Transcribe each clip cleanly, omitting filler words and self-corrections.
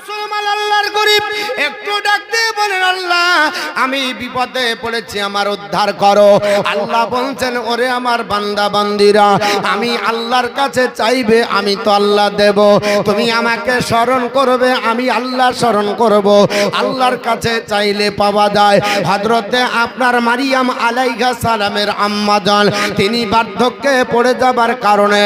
মুসলমান আল্লাহর গরিব একটু ডাক দিয়ে বলেন আল্লাহ আমি বিপদে পড়েছি আমার উদ্ধার করো। আল্লাহ বলছেন ওরে আমার বান্দা বান্দিরা আমি আল্লাহর কাছে চাইবে আমি তো আল্লাহ দেব। তুমি আমাকে স্মরণ করবে আমি আল্লাহ স্মরণ করব। আল্লাহর কাছে চাইলে পাওয়া যায়। হযরতে আপনার মারিয়াম আলাইহিস সালামের আম্মা জান তিনি বার্ধক্যে পড়ে যাবার কারণে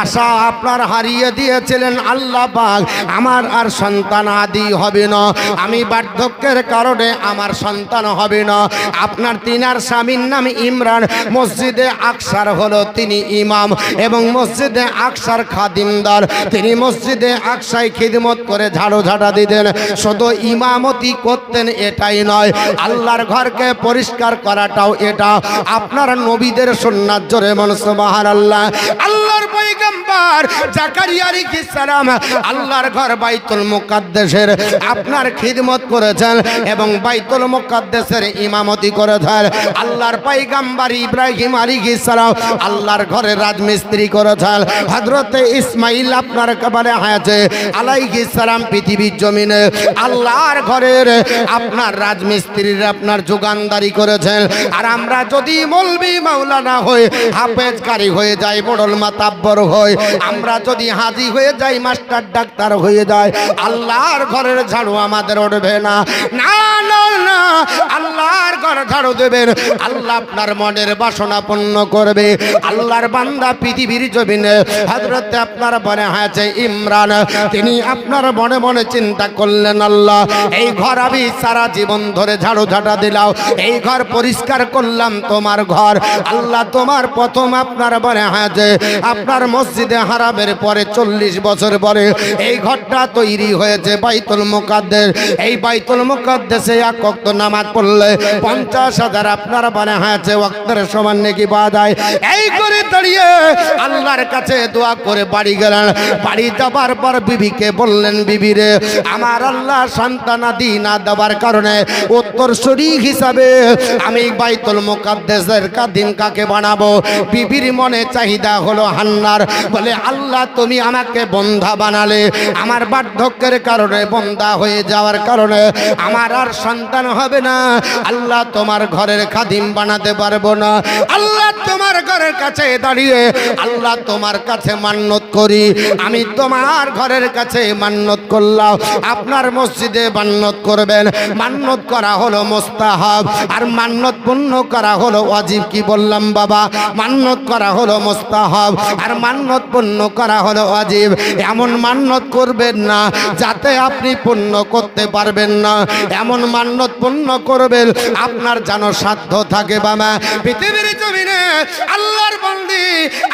আশা আপনার হারিয়ে দিয়েছিলেন আল্লাহ পাক আমার আর সন্তান আদি হবে না, আমি বার্ধক্যের কারণে আমার সন্তান হবে না। আপনার তিনার স্বামীর নাম ইমরান, মসজিদে আকসার হলো তিনি ইমাম এবং মসজিদে আকসার খাদিমদার। তিনি মসজিদে আকসায় খিদমত করে ঝাড়ু ঝাঁটা দিতেন, শুধু ইমামতি করতেন এটাই নয়, আল্লাহর ঘরকে পরিষ্কার করাটাও এটা আপনার নবীদের সুন্নাত। জোরে বলুন সুবহানাল্লাহ। আল্লাহর পয়গম্বর জাকারিয়া আলাইহিস সালাম আল্লাহর ঘর বাইতুল মুকাদ্দাসের আপনার খিদমত করেছেন এবং বাইতুল মুকাদ্দাসের ইমামতি করেছেন। আল্লাহর পয়গম্বর ইব্রাহিম আলাইহিস সালাম আল্লাহর ঘরে রাজমিস্ত্রি করেছেন। হযরতে ইসমাঈল আপনার কবরে হয়েছে আলাইহিস সালাম পৃথিবীর জমিনে আল্লাহর ঘরের আপনার রাজমিস্ত্রির আপনার যোগানদারি করেছেন। আর আমরা যদি মৌলভী মাওলানা হই, হাফেজ কারি হয়ে যাই, মোড়ল মাতাব্বর হই, আমরা যদি হাজি হয়ে যাই, মাস্টার ডাক্তার হয়ে যায়, আল্লাহর ঘরের ঝাড়ু আমাদের উঠবে না। না না না, আল্লাহর ঘর ঝাড়ু দেবেন, আল্লাহ আপনার মনের বাসনা পূর্ণ করবে। আল্লাহর বান্দা পৃথিবীর জমিনে হযরতে আপনার মনে হয়েছে ইমরান, তিনি আপনার মনে মনে চিন্তা করলেন আল্লাহ এই ঘর আমি সারা জীবন ধরে ঝাড়ু ঝাঁটা দিলাম, এই ঘর পরিষ্কার করলাম তোমার ঘর। আল্লাহ তোমার প্রথম আপনার মনে হয়েছে আপনার মসজিদে হারামের পরে 40 বছর পরে এই ঘরটা তৈরি হয়েছে বাইতুল মুকাদ্দাস। এই বাইতুল মুকাদ্দাসে এক ওয়াক্ত নামাজ পড়লে 50,000 আপনার মনে হয়েছে ওয়াক্তের সমান নেকি পাওয়া যায়। এই করে দাঁড়িয়ে আল্লাহর কাছে দোয়া করে বাড়ি গেলেন। বাড়ি যাবার পর বিবিকে বললেন বিবি রে আমার আল্লাহ সন্তানাদি না দেওয়ার কারণে উত্তরসূরি হিসাবে আমি বাইতুল মুকাদ্দাসের খাদিম কাকে বানাবো? বিবির মনে চাহিদা হলো হান্নার, বলে আল্লাহ তুমি আমাকে বন্ধা বানালে, আমার বার্ধক্যের কারণে বন্ধা হয়ে যাওয়ার কারণে আমার আর সন্তান হবে না, আল্লাহ তোমার ঘরের খাদিম বানাতে পারবো না। আল্লাহ তোমার ঘরের কাছে দাঁড়িয়ে আল্লাহ তোমার কাছে মান্নত করি, আমি তোমার ঘরের কাছে মান্নত করলাম। আপনার মসজিদে মান্নত করবেন, মান্নত করা হলো মুস্তাহাব আর মান্নত পূর্ণ করা হলো ওয়াজিব। কি বললাম বাবা? মান্নত করা হলো মুস্তাহাব আর মান্নত পূর্ণ করা হলো ওয়াজিব। এমন মান্নত করবেন না যাতে আপনি পূর্ণ করতে পারবেন না, এমন মান্নত পূর্ণ করবেন আপনার যেন সাধ্য থাকে। বাবা পৃথিবীর জমিনে আল্লাহর বন্দি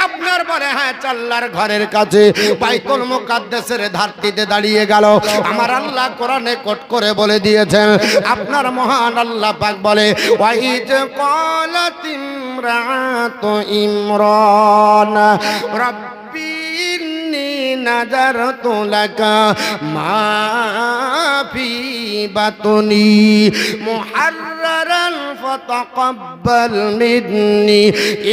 আপনার পরে হ্যাঁ আল্লাহর ঘরের কাছে বাইতুল মুকাদ্দাসের ধারটিতে দাঁড়িয়ে গেল। আমার আল্লাহ কোরআনে কোট করে বলে দিয়েছেন, আপনার মহান আল্লাহ পাক বলে ওয়াইজ ক্বালাত ইমরাতু ইমরান রাব্বি ইন্নী নাযারতু লাকা মা ফি বাতনি মুহাররারান ফাতাকাব্বাল মিন্নি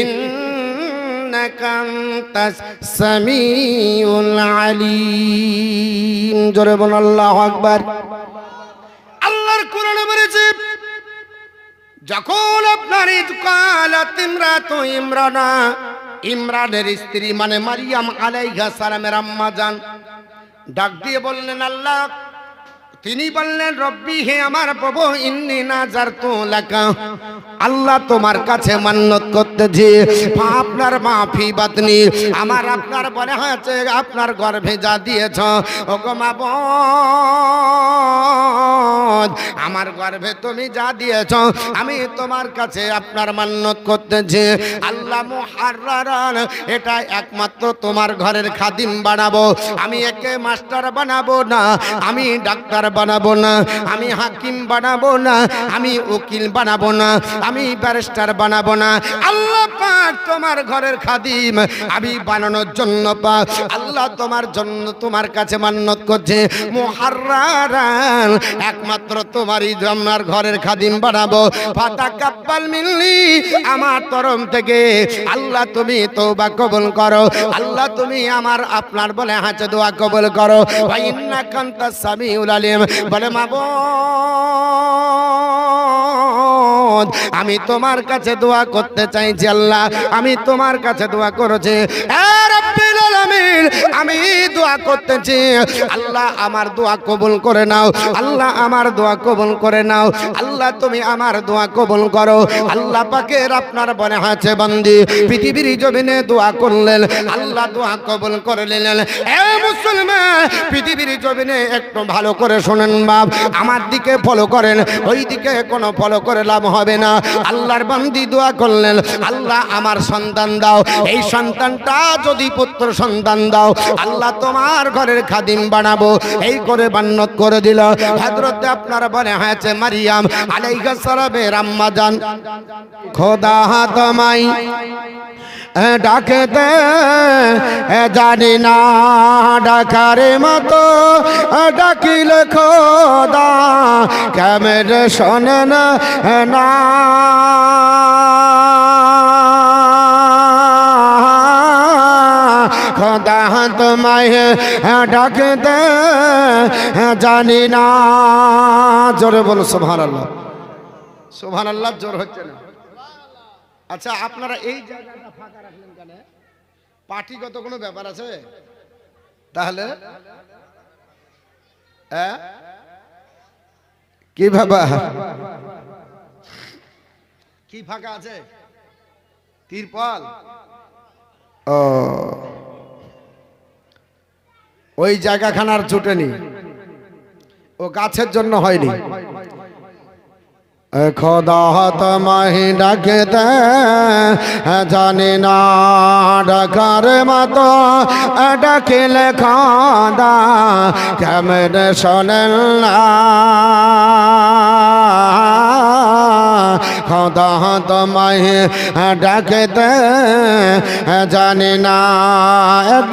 ইন্নাকা আনতাস সামিউল আলিম। জোরে বলুন আল্লাহু আকবার। আল্লাহর কোরআনে বলেছে যখন আপনার ইদকালাত ইমরাতু ইমরানা, ইমরানের স্ত্রী মানে মারিয়াম আলাইহিস সালামের আম্মা জান ডাক দিয়ে বললেন আল্লাহ, তিনি বললেন রব্বি হে আমার প্রভু ইন্নী নাযারতু লাকা, আল্লাহ তোমার কাছে মান্নত করতেছি আপনার মাফি বাতনি, আমার আপনার মনে হয়েছে আপনার গর্ভে যা দিয়েছ ওগো মাবুদ, আমার গর্ভে তুমি যা দিয়েছ আমি তোমার কাছে আপনার মান্নত করতেছি আল্লাহ মুহাররারান, এটা একমাত্র তোমার ঘরের খাদিম বানাবো, আমি একে মাস্টার বানাবো না, আমি ডাক্তার বানাবো না, আমি হাকিম বানাবো না, আমি উকিল বানাবো না, আমি ব্যারিস্টার বানাবো না, আল্লাহ পাক তোমার ঘরের খাদিম আমি বানানোর জন্য পাক আল্লাহ তোমার জন্য তোমার কাছে মান্নত করছে মুহাররারান, একমাত্র মাত্র তোমারই আমার ঘরের খাদিম বানাবো। ফাতাকাব্বাল মিন্নি, আমার তরফ থেকে আল্লাহ তুমি তওবা কবুল করো। আল্লাহ তুমি আমার আপনার বলে হাতে দোয়া কবুল করো। ওয়া ইন্নাকা আনতাস সামিউল আলিম, বলে মাবুদ আমি তোমার কাছে দোয়া করতে চাইছি। আল্লাহ আমি তোমার কাছে দোয়া করেছি, এ রাব্বিল আলামিন আমি দোয়া করতেছি, আল্লাহ আমার দোয়া কবুল করে নাও। আল্লাহ আমার দোয়া কবুল করে নাও। আল্লাহ তুমি আমার দোয়া কবুল করো। আল্লাহ পাকের আপনার বনে আছে বান্দি পৃথিবীর জমিনে দোয়া করলেন, আল্লাহ দোয়া কবুল করে নিলেন। এ মুসলমান পৃথিবীর জমিনে একটু ভালো করে শোনেন বাপ, আমার দিকে ফলো করেন, ওই দিকে কোনো ফলো করে লাভ হবে না। আল্লাহর বান্দি দোয়া করলেন, আল্লাহ আমার সন্তান দাও, এই সন্তানটা যদি পুত্র সন্তান দাও, আল্লাহ তোমার ঘরের খাদিম বানাবো। এই করে বান্নত করে দিল। হযরতে আপনার বলে হয়েছে মারিয়াম আলাইহিস সালামের আম্মা জান, খোদা তোমায় ডাকেতে জানি না, ডাকার মতো ডাকিলে খোদা কেমনে শোনেন না। খোদা তোমায় ডাকতে জানি না। জোরে বলো সুবহানাল্লাহ। সুবহানাল্লাহ জোর হচ্ছে না। আচ্ছা আপনারা এই জায়গাটা ফাঁকা রাখলেন কেন? পার্টিগত কোনো ব্যাপার আছে তাহলে? কি ব্যাপার, কি ফাঁকা আছে? তিরপল? ও ওই জায়গাখানার জুটেনি, ও গাছের জন্য হয়নি। খোদা তোমায় ডাকতে জানি না, ডাকার মতো ডাকিলে খোদা কেমনে শোনেন না। খোদা তোমায় ডাকতে জানি না,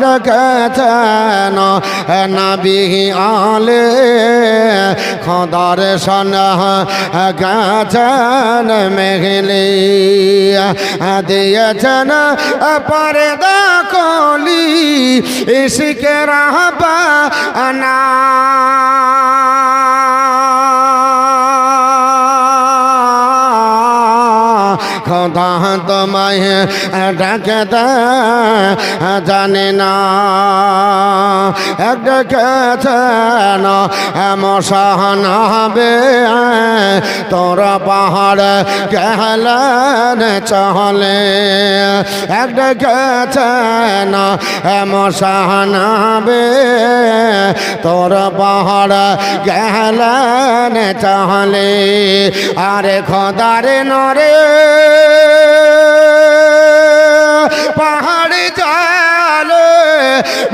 ডেকেছেন নবী আলে খোদার শোনা গাছেন মেঘলি দিয়েছেন পর্দা কলি ইশকে রাহবা না। খোদা তোমায় ডাকতে জানি না, ডেকেছেন মশাহাবে তোরা পাহাড় গেলেন চলে। ডেকেছেন মশাহাবে তোরা পাহাড় গেলেন চলে। আরে খোদারে নরে পাহাড় জলে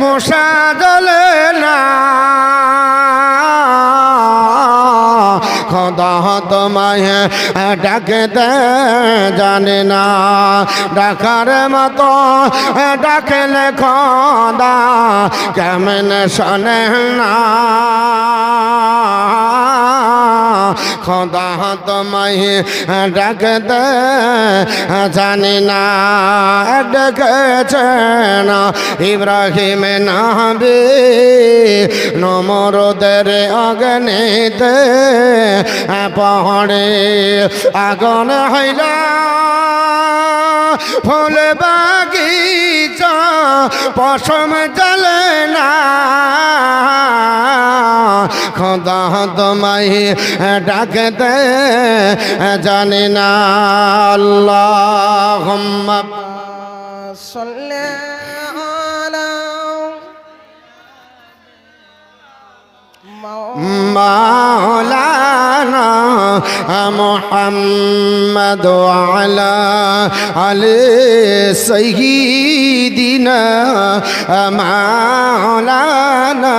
মশা জলে না। খোদা তোমায় ডাকতে জানে না, ডাকার মতো ডাকলে খোদা কেমনে শোনে না। খোদা তোমায় ডাকতে জানি না, ডেকেছেন ইব্রাহিম নবী নমরুদের অগ্নিতে পাহাড়ে আগুন হইল ফুল বাগিচা পশম জ্বলে না। খোদা তোমায় ডাকতে জানি না। আল্লাহুম্মা সাল্লি আলা মাওলানা মুহাম্মদ ওয়া আলা আলি সাইয়্যিদিনা মাওলানা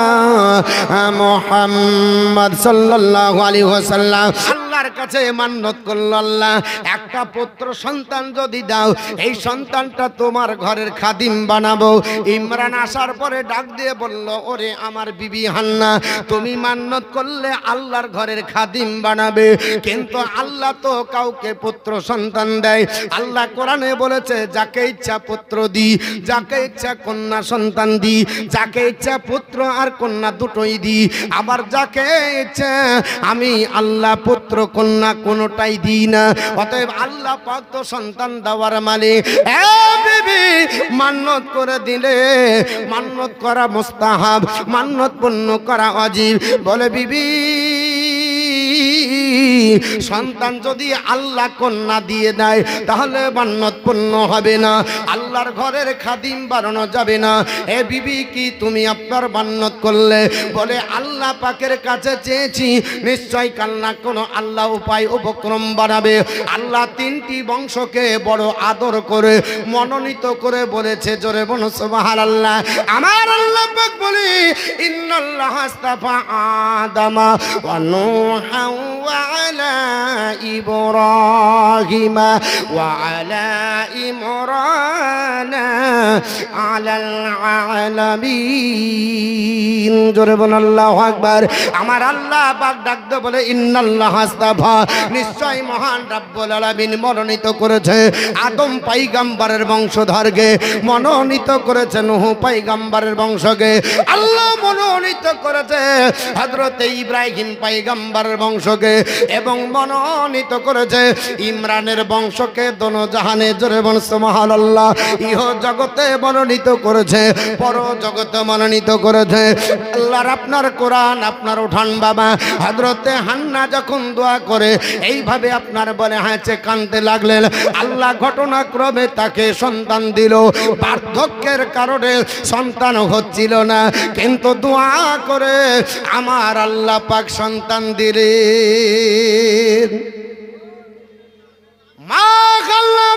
মুহাম্মদ সাল্লাল্লাহু আলাইহি ওয়াসাল্লাম। আল্লাহর কাছে মান্নত করল, আল্লাহ একটা পুত্র সন্তান যদি দাও, এই সন্তানটা তোমার ঘরের খাদিম বানাবো। ইমরান আসার পরে ডাক দিয়ে বলল, ওরে আমার বিবি হান্না, তুমি মান্নত করলে আল্লাহর ঘরের খাদিম বানাবে, কিন্তু আল্লাহ তো কাউকে পুত্র সন্তান দেয়। আল্লাহ কোরআনে বলেছে, যাকে ইচ্ছা পুত্র দি, যাকে ইচ্ছা কন্যা সন্তান দি, যাকে ইচ্ছা পুত্র আর কন্যা দুটোই দি, আবার যাকে ইচ্ছা আমি আল্লাহ পুত্র কন্যা কোনোটাই দিই না। অতএব আল্লাহ পাক তো সন্তান দেওয়ার মালিক। এ বিবি, মান্নত করে দিলে মান্নত করা মুস্তাহাব, মান্নত পূর্ণ করা ওয়াজিব। বলে বিবি, সন্তান যদি আল্লাহ কন্যা দিয়ে দেয় তাহলে মান্নত পূর্ণ হবে না, আল্লাহর ঘরের খাদিম বানানো যাবে না। এ বিবি, কি তুমি আপনার মান্নত করলে? বলে আল্লাহ পাকের কাছে চেয়েছি, নিশ্চয় কাল্লা কোনো আল্লাহ উপায় উপক্রম বানাবে। আল্লাহ তিনটি বংশকে বড় আদর করে মনোনীত করে বলেছে, জোরে বলো সুবহানাল্লাহ। আমার আল্লাহ পাক বলি, ইন্নাল্লাহ আস্তাফা আদামা ওয়া নূহা ওয়া আলা ইব্রাহিম ওয়া আলা ইমরান আলাল আলামিন। জোরে বলো আল্লাহু আকবার। আমার আল্লাহ পাক ডাকতে বলে, ইন্নাল্লাহ আস্তাফা, নিশ্চয় মহান রব্বুল আলামিন মনোনীত করেছে আদম পয়গম্বরের বংশধরকে, মনোনীত করেছে নূহ পয়গম্বরের বংশকে, আল্লাহ মনোনীত করেছে হযরত ইব্রাহিম পয়গম্বরের বংশকে, এবং মনোনীত করেছে ইমরানের বংশকে। দোনো জাহানে, জোরে বল সুবহানাল্লাহ। ইহ জগতে মনোনীত করেছে, পর জগতে মনোনীত করেছে। আল্লাহর আপনার কোরআন আপনার উঠান বাবা। হযরতে হান্না যখন দোয়া করে এইভাবে আপনার বলে হাঁচে কাঁদতে লাগলেন, আল্লাহ ঘটনাক্রমে তাকে সন্তান দিল। বার্ধক্যের কারণে সন্তান হচ্ছিল না, কিন্তু দোয়া করে আমার আল্লাহ পাক সন্তান দিলেন। মা আল্লাহ,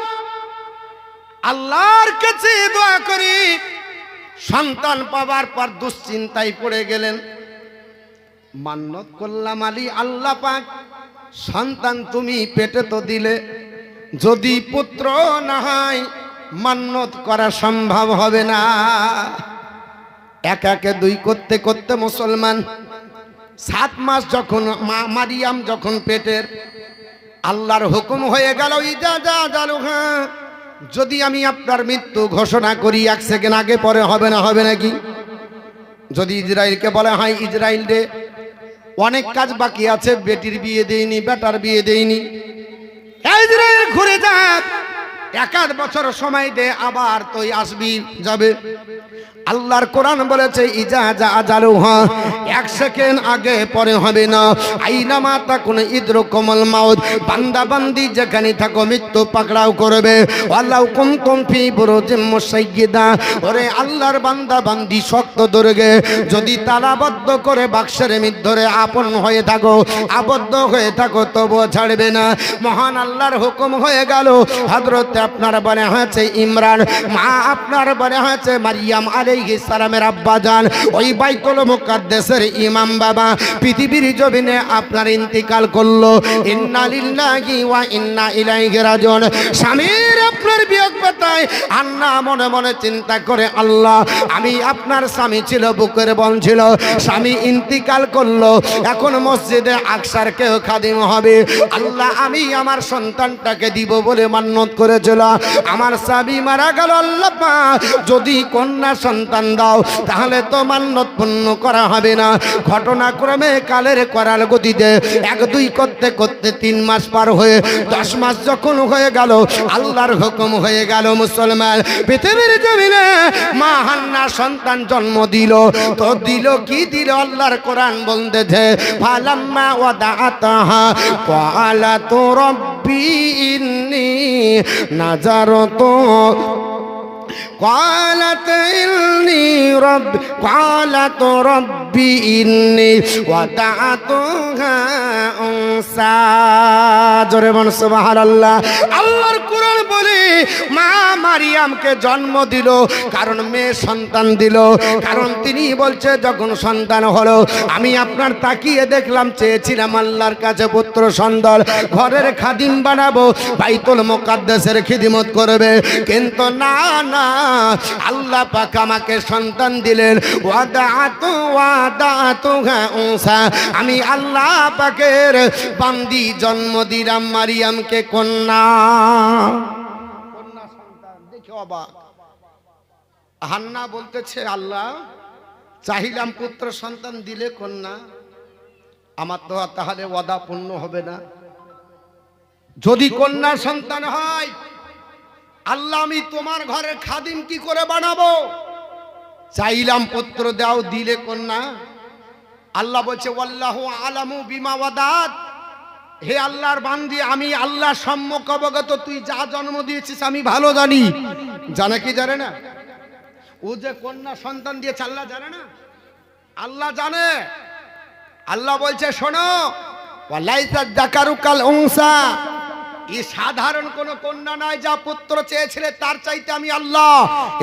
আল্লাহর কাছে দোয়া করি, সন্তান পাবার পর দুশ্চিন্তায় পড়ে গেলেন। মান্নত করলাম আলী আল্লাহ পাক, সন্তান তুমি পেটে তো দিলে, যদি পুত্র না হয় মান্নত করা সম্ভব হবে না। এক একে দুই করতে করতে মুসলমান 7 মাস যখন মারিয়াম যখন পেটের, আল্লাহর হুকুম হয়ে গেল, ইজাজালুহা, যদি আমি আপনার মৃত্যু ঘোষণা করি 1 সেকেন্ড আগে পরে হবে না, হবে নাকি? যদি ইসরাইলকে বলা হয়, ইসরাইল রে অনেক কাজ বাকি আছে, বেটির বিয়ে দেয়নি, বেটার বিয়ে দেয়নি, ইসরাইল ঘুরে যাক, 1 বছর সময় দে, আবার তুই আসবি যাবে। আল্লাহর কোরআন বলেছে, ইজাজালুহা, 1 সেকেন্ড আগে পরে হবে না। আইনামা তাকুন ইদরুকুমুল মাউত, বান্দা বান্দি যেখানে থাকো মৃত্যু পাকড়াও করবে। ওয়ালাউ কুনতুম ফি বুরুজিম মুসাইয়্যিদা, ওরে আল্লাহর বান্দা বান্দি শক্ত দুর্গে যদি তালাবদ্ধ করে বাক্সের মধ্যে আপন হয়ে থাকো, আবদ্ধ হয়ে থাকো, তবুও ছাড়বে না। মহান আল্লাহর হুকুম হয়ে গেল। হযরত আপনার বলে হয়েছে ইমরান, মা আপনার বলে হয়েছে মারিয়াম আলাইহিস সালামের আব্বা জান, ওই বাইতুল মুকাদ্দাসের ইমাম বাবা পৃথিবীর জমিনে আপনার ইন্তিকাল করলো। ইন্না লিল্লাহি ওয়া ইন্না ইলাইহি রাজিউন। স্বামীর আপনার বিয়োগ ব্যথায় আন্না মনে মনে চিন্তা করে, আল্লাহ, আমি আপনার স্বামী ছিল, বুকের বন ছিল, স্বামী ইন্তিকাল করলো, এখন মসজিদে আকসার কেউ খাদিম হবে। আল্লাহ, আমি আমার সন্তানটাকে দিব বলে মান্নত করেছিল, আমার স্বামী মারা গেল, আল্লাহ যদি কন্যা সন্তান দাও তাহলে তো মান্নত পূর্ণ করা হবে না। ঘটনাক্রমে কালের করার গতিতে 1-2 করতে করতে 3 মাস পার হয়ে 10 মাস যখন হয়ে গেল, আল্লাহর হুকুম হয়ে গেল মুসলমান পৃথিবীর জমিনে মা হান্না সন্তান জন্ম দিল। তো দিল কি দিল? আল্লাহর কোরআন বলতেছে, ফালাম্মা ওয়াদাআতাহা ক্বালাতু রাব্বি ইন্নী নাযারতু قالت ربي إني وضعتها أنثى জোরে বলুন সুবহানাল্লাহ। আল্লাহর কোরআন বলে মা মারিয়ামকে জন্ম দিল কারণ মেয়ে সন্তান দিল, কারণ তিনি বলছে যখন সন্তান হলো আমি আপনার তাকিয়ে দেখলাম, চেয়েছিলাম আল্লাহর কাছে পুত্র সন্তান, ঘরের খাদিম বানাবো, বাইতুল মুকাদ্দাসের খিদমত করবে, কিন্তু না না, আল্লাহ পাক আমাকে সন্তান দিলেন। ওয়াদাতু উনসা, আমি আল্লাহ পাকের বান্দি জন্ম দিলাম মারিয়ামকে কন্যা সন্তান। দেখে অবাক হান্না বলতেছে, আল্লাহ চাহিলাম পুত্র সন্তান দিলে কন্যা, আমার তো তাহলে ওয়াদা পূর্ণ হবে না। যদি কন্যা সন্তান হয় আল্লাহ আমি তোমার ঘরের খাদিম কি করে বানাবো? চাইলাম পুত্র দাও, দিলে কন্যা। আল্লাহ বলছে ওয়াল্লাহু আলামু বিমা ওয়াদাত, হে আল্লাহর বান্দি আমি আল্লাহ সম্যক অবগত, তুই যা জন্ম দিয়েছিস আমি ভালো জানি। জানে কি জানে না? ও যে কন্যা সন্তান দিয়েছে আল্লাহ জানে না? আল্লাহ জানে। আল্লাহ বলছে শোনো, ওয়ালাইসা যাকারু কাল উনসা, এই সাধারণ কোন কন্যা নয়, যা পুত্র চেয়েছিলে তার চাইতে আমি আল্লাহ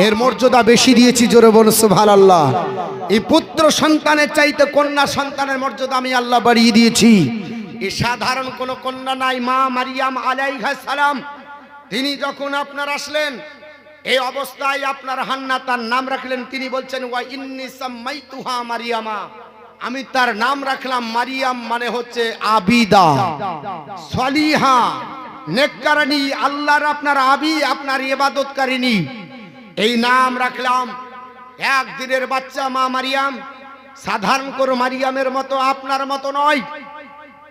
এর মর্যাদা বেশি দিয়েছি। জোরে বলুন সুবহানাল্লাহ। এই পুত্র সন্তানের চাইতে কন্যা সন্তানের মর্যাদা আমি আল্লাহ বাড়িয়ে দিয়েছি। এই সাধারণ কোন কন্যা নাই। মা মারিয়াম আলাইহিস সালাম তিনি যখন আপনার আসলেন এই অবস্থায় আপনার হান্না তার নাম রাখলেন, তিনি বলছেন ওয়া ইন্নী সাম্মাইতুহা মারিয়ামা, আমি তার নাম রাখলাম মারিয়াম, মানে হচ্ছে আবিদা, সলিহা, নেককারিনী, আল্লাহর আপনার আবি, আপনার ইবাদতকারিনী, এই নাম রাখলাম। একদিনের বাচ্চা মা মারিয়াম, সাধারণ করে মারিয়ামের মতো আপনার মতো নয়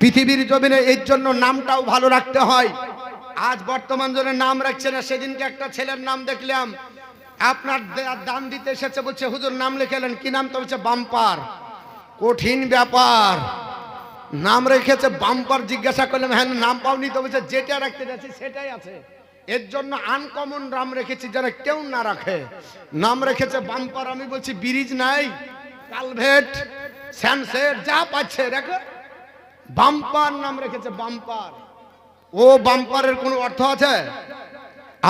পৃথিবীর জমিনে, এর জন্য নামটাও ভালো রাখতে হয়। আজ বর্তমান জনে নাম রাখছে না। সেদিনকে একটা ছেলের নাম দেখলাম, আপনার দান দিতে এসেছে, বলছে হুজুর নাম লিখেলেন, কি নাম? তো বলছে বাম্পার। কঠিন ব্যাপার, নাম রেখেছে বাম্পার। জিজ্ঞাসা করলাম হ্যাঁ নাম পাওনি? তো বলছে যেটা রাখতে যাচ্ছি সেটাই আছে। এর জন্য আনকমন নাম রেখেছি যেন কেউ না রাখে। নাম রেখেছে বাম্পার। আমি বলছি ব্রিজ নাই, কালভেট, স্যানসেট যা পাচ্ছে রেখে বাম্পার নাম রেখেছে, বাম্পার। ও বাম্পারের কোনো অর্থ আছে?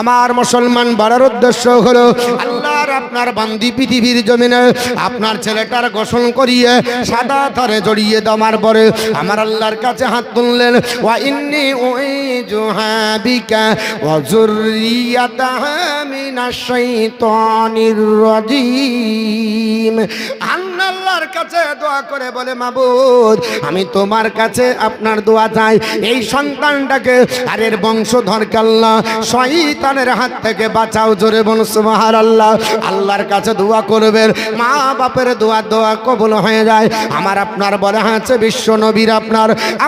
আমার মুসলমান বাড়ার উদ্দেশ্য হলো আল্লাহর আপনার বান্দি পৃথিবীর জমিনে আপনার ছেলেটার গোসল করিয়ে সাদা তারে জড়িয়ে দেওয়ার পরে আমার আল্লাহর কাছে হাত তুললেন, ওয়া ইন্নী উইজুহা বিকা ওয়া যুররিয়াতাহা মিনাশ শাইতানির রাজিম। আল্লাহর কাছে দোয়া করে বলে, মাবুদ আমি তোমার কাছে আপনার দোয়া চাই, এই সন্তানটাকে আর এর বংশধরকে আল্লাহ শয়তানের হাত থেকে বাঁচাও। জোরে বলুন সুবহানাল্লাহ। আল্লাহর কাছে দোয়া করবেন, মা বাপের দোয়া কবুল হয়ে যায়। আমার আপনার বলে আছে বিশ্ব নবীর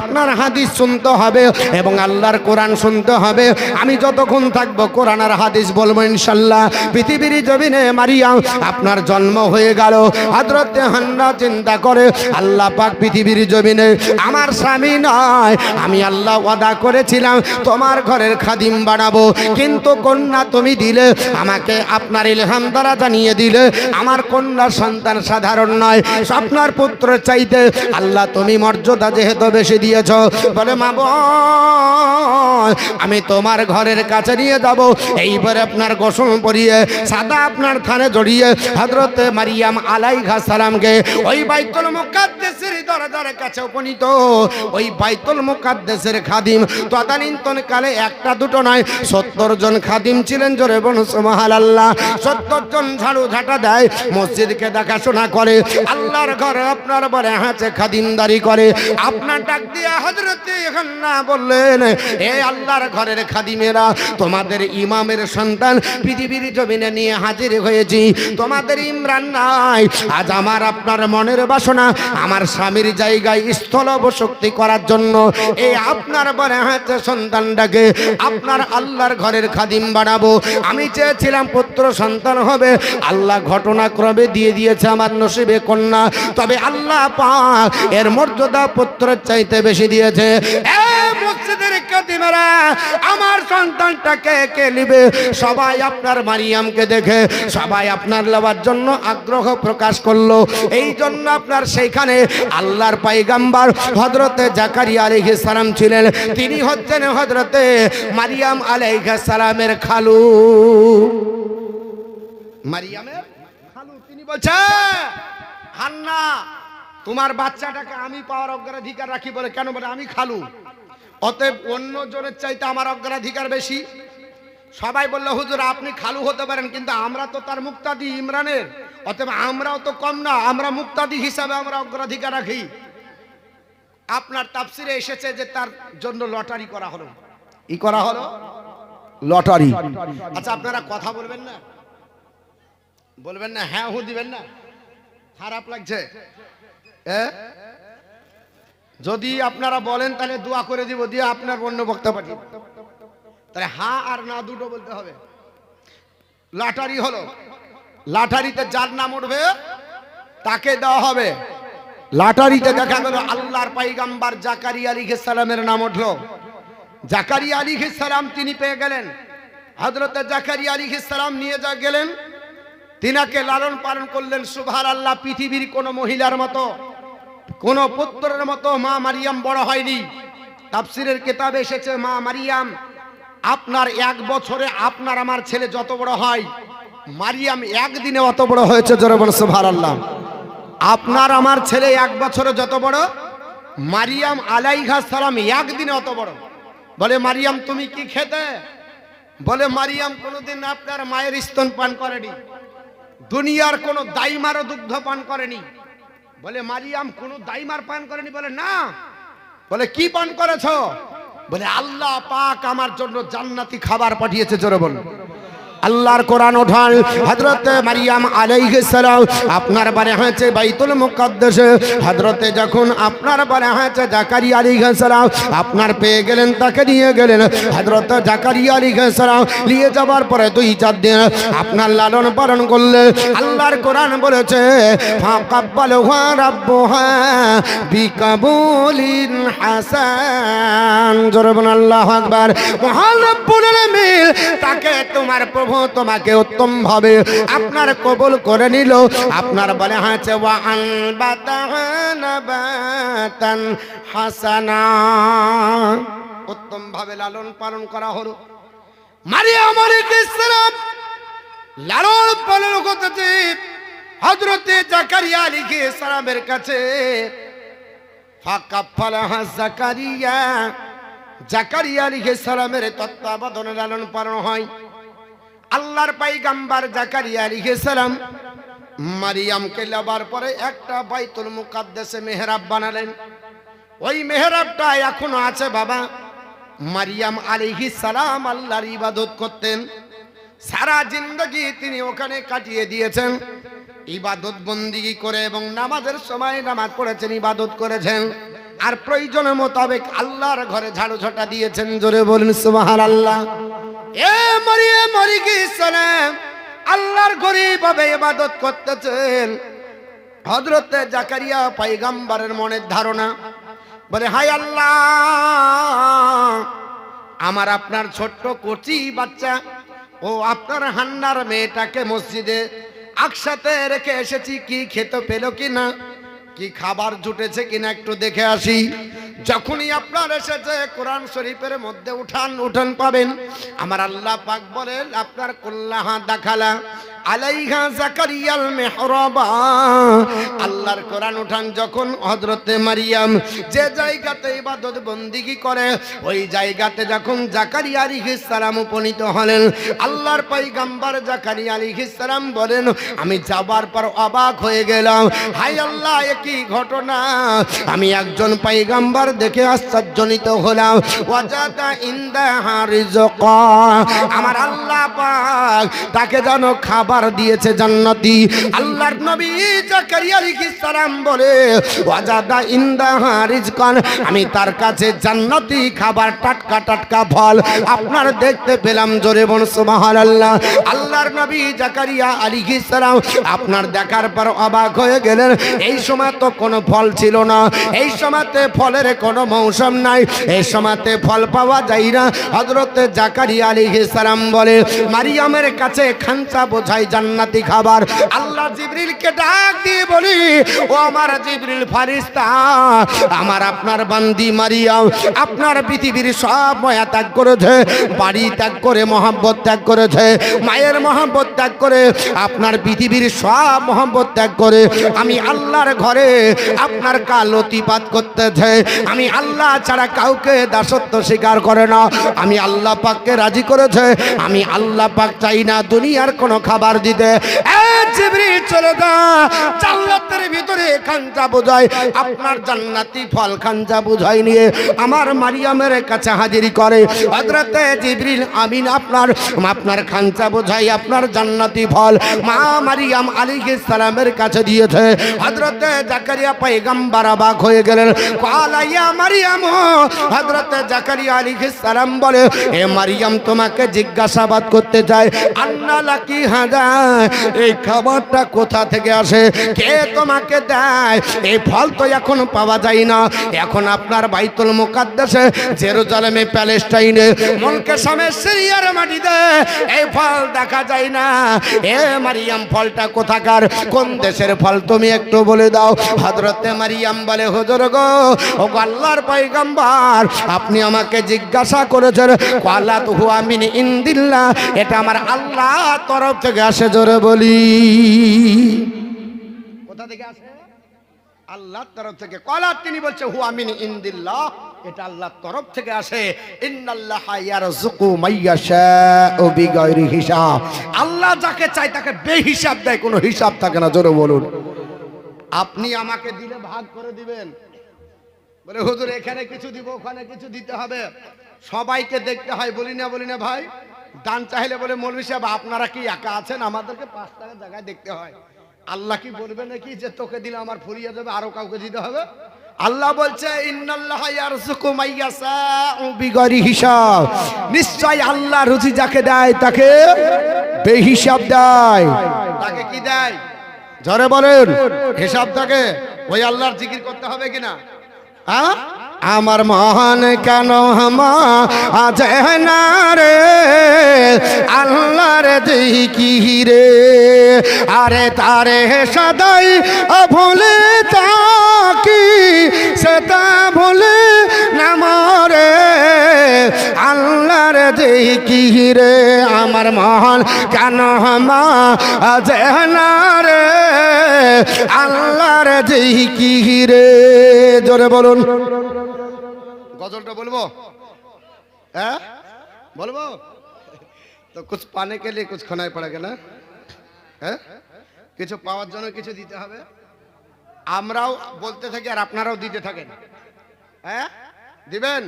আপনার হাদিস শুনতে হবে এবং আল্লাহর কোরআন শুনতে হবে। আমি যতক্ষণ থাকবো কোরআন আর হাদিস বলবো ইনশাআল্লাহ। পৃথিবীর জমিনে মারিয়াম আপনার জন্ম হয়ে গেল। হযরতে হান্না চিন্তা করে, আল্লাহ পাক পৃথিবীর জমিনে আমার স্বামী নয়, আমি আল্লাহ ওয়াদা করেছিলাম তোমার ঘরের খাদিম বানাবো, কিন্তু কন্যা তুমি দিলে, আমাকে আপনার ইলহাম দ্বারা জানিয়ে দিলে আমার কন্যা সন্তান সাধারণ নয়, আপনার পুত্র চাইতে আল্লাহ তুমি মর্যাদা যেহেতু বেশি দিয়েছ, বলে মা আমি তোমার ঘরের কাছে নিয়ে যাব। এইবারে আপনার গোসল পরিয়ে সাদা আপনার থানে জড়িয়ে হযরতে মারিয়াম আলাইহিস সালামকে ওই বাইতুল মুকাদ্দাসের দরজার কাছে উপনীত ওই বাইতুল মুকাদ্দাসের খাদিম তদানীন্তন কালে একটা দুটো নয় 70 জন খাদিম ছিলেন। জোরে বলুন সুবহানাল্লাহ। 70 জন ঝাড়ু ঝাঁটা দেয়, মসজিদকে দেখাশোনা করে, আল্লাহর ঘরে আপনার বলে হাতে খাদিমদারি করে। আপনার ডাক দিয়ে হযরতে হান্না বললেন, এ আল্লাহর ঘরের খাদিমেরা, তোমাদের ইমামের সন্তান পৃথিবীর জমিনে নিয়ে হাজির হয়েছি। তোমাদের ইমরান নাই, আজ আমার আপনার মনের বাসনা আমার স্বামীর জায়গায় স্থল বসক্তি করার জন্য এই আপনার বলে হাতে সন্তানটাকে আপনার আল্লাহর ঘরের খাদিম বানাবো। আমি চেয়েছিলাম পুত্র সন্তান হবে, আল্লাহ ঘটনাক্রমে দিয়ে দিয়েছে আমার নসিবে কন্যা। তবে আল্লাহ পাক এর মর্যাদা পুত্রের চাইতে বেশি দিয়েছে। মসজিদের কাছে এতিমেরা আমার সন্তানটাকে কে নেবে? সবাই আপনার মারিয়ামকে দেখে সবাই আপনার নেওয়ার জন্য আগ্রহ প্রকাশ করলো। এই জন্য আপনার সেইখানে আল্লাহর পয়গম্বর হযরতে জাকারিয়া আলাইহিস সালাম ছিলেন। তিনি হচ্ছেন হযরতে মারিয়াম আলাইহিস সালামের খালু। মারিয়ামের খালু। তিনি বলছে, হান্না তোমার বাচ্চাটাকে আমি পাওয়ার অগ্রাধিকার রাখি। বলে কেন? বলে আমি খালু, অতএব অন্য জনের চাইতে আমার অগ্রাধিকার বেশি। সবাই বলল, হুজুর আপনি খালু হতে পারেন, কিন্তু আমরা তো তার মুক্তাদি ইমরানের, অতএব আমরাও তো কম না, আমরা মুক্তাদি হিসাবে আমরা অগ্রাধিকার রাখি। আপনার তাফসিরে এসেছে যে তার জন্য লটারি করা হলো। কি করা হলো? লটারি। আচ্ছা আপনারা কথা বলবেন না? বলবেন না? হ্যাঁ হু দিবেন না? খারাপ লাগছে? যদি আপনারা বলেন তাহলে দোয়া করে দিব, দিয়ে আপনার অন্য বক্তব্য পাঠিয়ে। তাহলে হ্যাঁ আর না দুটো বলতে হবে। লটারি হলো, লটারিতে যার নাম উঠবে তাকে দেওয়া হবে। লটারিতে দেখা গেল আল্লাহর পয়গম্বর জাকারিয়া আলাইহিস সালামের নাম উঠলো। জাকারিয়া আলাইহিস সালাম তিনি পেয়ে গেলেন। হযরত জাকারিয়া আলাইহিস সালাম নিয়ে যা গেলেন, তিনাকে লালন পালন করলেন। সুবহানাল্লাহ, পৃথিবীর কোন মহিলার মতো, কোন পুত্রের মতো মা মারিয়াম বড় হয়নি। তাফসীরের কিতাবে এসেছে মা মারিয়াম আপনার 1 বছরে আপনার আমার ছেলে যত বড় হয়, মারিয়াম একদিনে অত বড় হয়েছে। জোরে বল সুবহানাল্লাহ। আপনার আমার ছেলে 1 বছরে যত বড়, মারিয়াম আলাইহিস সালাম একদিনে অত বড়। বলে মারিয়াম তুমি কি খেতে? বলে মারিয়াম কোনোদিন আপনার মায়ের স্তন পান করেনি, দুনিয়ার কোনো দাইমারও দুগ্ধ পান করেনি। বলে মারিয়াম কোনো দাইমার পান করেনি? বলে না। বলে কি পান করেছো? বলে আল্লাহ পাক আমার জন্য জান্নাতি খাবার পাঠিয়েছে। জোরে বল। আল্লাহর কোরআন ওঠান, হযরতে মারিয়াম আলাইহিস সালাম আপনার বাড়ি হয়েছে বাইতুল মুকাদ্দাসে। হযরতে যখন আপনার বাড়ি হয়েছে জাকারিয়া আলাইহিস সালাম আপনার পেয়ে গেলেন, তাকে নিয়ে গেলেন। হযরতে জাকারিয়া আলাইহিস সালাম নিয়ে যাবার পরে 2-4 দিন আপনার লালন পালন করলেন। আল্লাহর কোরআন বলেছে ফাকাব্বালহা রাব্বুহা বিকাবুলিন হাসান। জোরে বলুন আল্লাহু আকবার। মহান রব্বুল আলামিন তাকে তোমার প্রভু তোমাকে উত্তম ভাবে আপনার কবুল করে নিল। আপনার বলে হয়েছে ওয়া আনবাতান হাসানা, উত্তম ভাবে লালন পালন করা হলো। মারিয়াম আলাইহিস সালাম লালন পালন করতে হযরতে জাকারিয়া আলাইহিস সালামের কাছে ফাকাফালাহা জাকারিয়া, জাকারিয়া আলাইহিস সালামের তত্ত্বাবধানে লালন পালন হয়। আল্লাহর পয়গম্বর জাকারিয়া আলাইহিস সালাম মারিয়ামকে নেবার পরে একটা বাইতুল মুকাদ্দাসে মেহরাব বানালেন। ওই মেহরাবটা এখনো আছে বাবা। মারিয়াম আলাইহিস সালাম আল্লাহর ইবাদত করতেন, সারা জিন্দেগি তিনি ওখানে কাটিয়ে দিয়েছেন ইবাদত বন্দিগি করে, এবং নামাজের সময় নামাজ পড়েছেন, ইবাদত করেছেন, আর প্রয়োজন মোতাবেক আল্লাহর ঘরে ঝাড়ু ঝাঁটা দিয়েছেন। জোরে বলুন সুবহানাল্লাহ। এ মারিয়াম আলাইহিস সালাম আল্লাহর ঘরে ভাবে ইবাদত করতেছেন। হযরতে জাকারিয়া পয়গম্বরের মনের ধারণা, বলে হায় আল্লাহ, আমার আপনার ছোট্ট কচি বাচ্চা ও আপনার হান্নার মেয়েটাকে মসজিদে একসাথে রেখে এসেছি, কি খেতে পেলো কিনা, কি খাবার জুটেছে কিনা একটু দেখে আসি। যখনই আপনার এসেছে কোরআন শরীফের মধ্যে উঠান পাবেন। আমার আল্লাহ পাক বলেন আপনার কুল্লাহা দাখালা আলাইহা জাকারিয়াল মিহরাবা। আল্লাহর কোরআন উঠান যখন হযরতে মারিয়াম যে জায়গাতে ইবাদত বন্দিগি করে, ওই জায়গাতে যখন জাকারিয়া আলাইহিস সালাম উপনীত হলেন, আল্লাহর পয়গম্বর জাকারিয়া আলাইহিস সালাম বলেন আমি যাবার পর অবাক হয়ে গেলাম। হায় আল্লাহ, একই ঘটনা আমি একজন পয়গম্বর দেখে আশ্চর্যজনিত হলাম। ওয়াজাদা ইনদাহা রিজকা, আমার আল্লাহ পাক তাকে যেন খাবার খাবার দিয়েছে জান্নাতি। আল্লাহর নবী জাকারিয়া আলাইহিস সালাম বলে ওয়াজাদা ইনদাহা রিজকান, আমি তার কাছে জান্নাতি খাবার, টাটকা টাটকা ফল আপনার দেখতে পেলাম। জোরে বলুন সুবহানাল্লাহ। আল্লাহর নবী জাকারিয়া আলাইহিস সালাম আপনার দেখার পর অবাক হয়ে গেলেন। এই সময় তো কোনো ফল ছিল না, এই সময়তে ফলের কোনো মৌসুম নাই, এই সময়তে ফল পাওয়া যায় না। হযরত জাকারিয়া আলাইহিস সালাম বলে মারিয়ামের কাছে খানচা বোঝাই জান্নাতি খাবার। আল্লাহ জিবরিলকে ডাক দিয়ে বলি ও আমার জিবরিল ফারিস্তা, আমার আপনার বান্দি মারিয়াম আপনার পৃথিবীর সব মায়া ত্যাগ করেছে, বাড়ি ত্যাগ করে মহব্বত ত্যাগ করেছে, মায়ের মহব্বত ত্যাগ করে আপনার পৃথিবীর সব মহব্বত ত্যাগ করে আমি আল্লাহর ঘরে আপনার কালতিপাত করতেছে। আমি আল্লাহ ছাড়া কাউকে দাসত্ব স্বীকার করে না, আমি আল্লাহ পাককে রাজি করেছে, আমি আল্লাহ পাক চাই না দুনিয়ার কোনো খাবার দিতে। জিবরিল চলে যা, জান্নাতের ভিতরে খানচা বোঝায় আপনার জান্নাতি ফল, খানচা বোঝাই নিয়ে আমার মারিয়ামের কাছে হাজির করে। হযরতে জিবরিল আমিন আপনার খানচা বোঝাই আপনার জান্নাতি ফল মা মারিয়াম আলাইহিস সালামের কাছে দিয়েছে। হযরতে জাকারিয়া পয়গম্বর অবাক হয়ে গেলেন। ক্বালা ইয়া মারিয়াম, হযরতে জাকারিয়া আলাইহিস সালাম বলে এ মারিয়াম তোমাকে জিজ্ঞাসাবাদ করতে চাই, আন্না লাকি হাযা, এই খাবারটা কোথা থেকে আসে, কে তোমাকে দেয়? এই ফল তো এখন পাওয়া যায় না, এখন আপনার বাইতুল মুকাদ্দাসে জেরুজালেমে প্যালেস্টাইনে মুলকে শামে সিরিয়ার মাটিতে এই ফল দেখা যায় না। এ মারিয়াম ফলটা কোথাকার, কোন দেশের ফল তুমি একটু বলে দাও। হযরতে মারিয়াম বলে হুজুর গো, ও আল্লাহর পয়গম্বর আপনি আমাকে জিজ্ঞাসা করেছেন, ক্বালাত হুয়া মিন ইনদিল্লাহ, এটা আমার আল্লাহর তরফ থেকে আসে। জোরে বলি কোথা থেকে আসে? আল্লাহর তরফ থেকে। ক্বালাত তিনি বলছে হুয়া মিন ইনদিল্লাহ, এটা আল্লাহর তরফ থেকে আসে। ইন্নাল্লাহা ইয়ারযুকু মাইয়াশাউ বিগাইরি হিসাব, আল্লাহ যাকে চায় তাকে বেহিসাব দেয়, কোনো হিসাব থাকে না। জোরে বলুন। আপনি আমাকে দিলে ভাগ করে দিবেন, বলে হুজুর এখানে কিছু দিব ওখানে কিছু দিতে হবে, সবাইকে দেখতে হয়। বলি না ভাই, দান চাইলে বলে মৌলভী সাহেব আপনারা কি একা আছেন, আমাদেরকে 5 টাকা জায়গায় দেখতে হয়। আল্লাহ কি বলবে নাকি যে তোকে দিলে আমার ফুরিয়ে যাবে, আরো কাউকে দিতে হবে? আল্লাহ বলছে ইন্নাল্লাহা ইয়ারযুকু মাইয়াশাউ বিগাইরি হিসাব, নিশ্চয় আল্লাহ রুজি যাকে দেয় তাকে বেহিসাব দেয়। তাকে কি দেয়? জোরে বলেন। হিসাব থাকে। ওই আল্লাহর জিকির করতে হবে কিনা? হ্যাঁ, আমার মহান কেন আজ না রে আল্লাহর জিকিরে, আরে তারে সদাই ভুলে তাকি সেটা ভুলে না মরে আল্লাহর জিকিরে। আমার মহান কেন আজ না রে আল্লাহর জিকিরে। জোরে বলুন। গজলটা বলবো? হ্যাঁ বলবো তো। কুছ পানে কে লিয়ে কুছ খানায় পড়েগে না? হ্যাঁ, কিছু পাওয়ার জন্য কিছু দিতে হবে। আমরাও বলতে থাকি আর আপনারাও দিতে থাকেন। হ্যাঁ দিবেন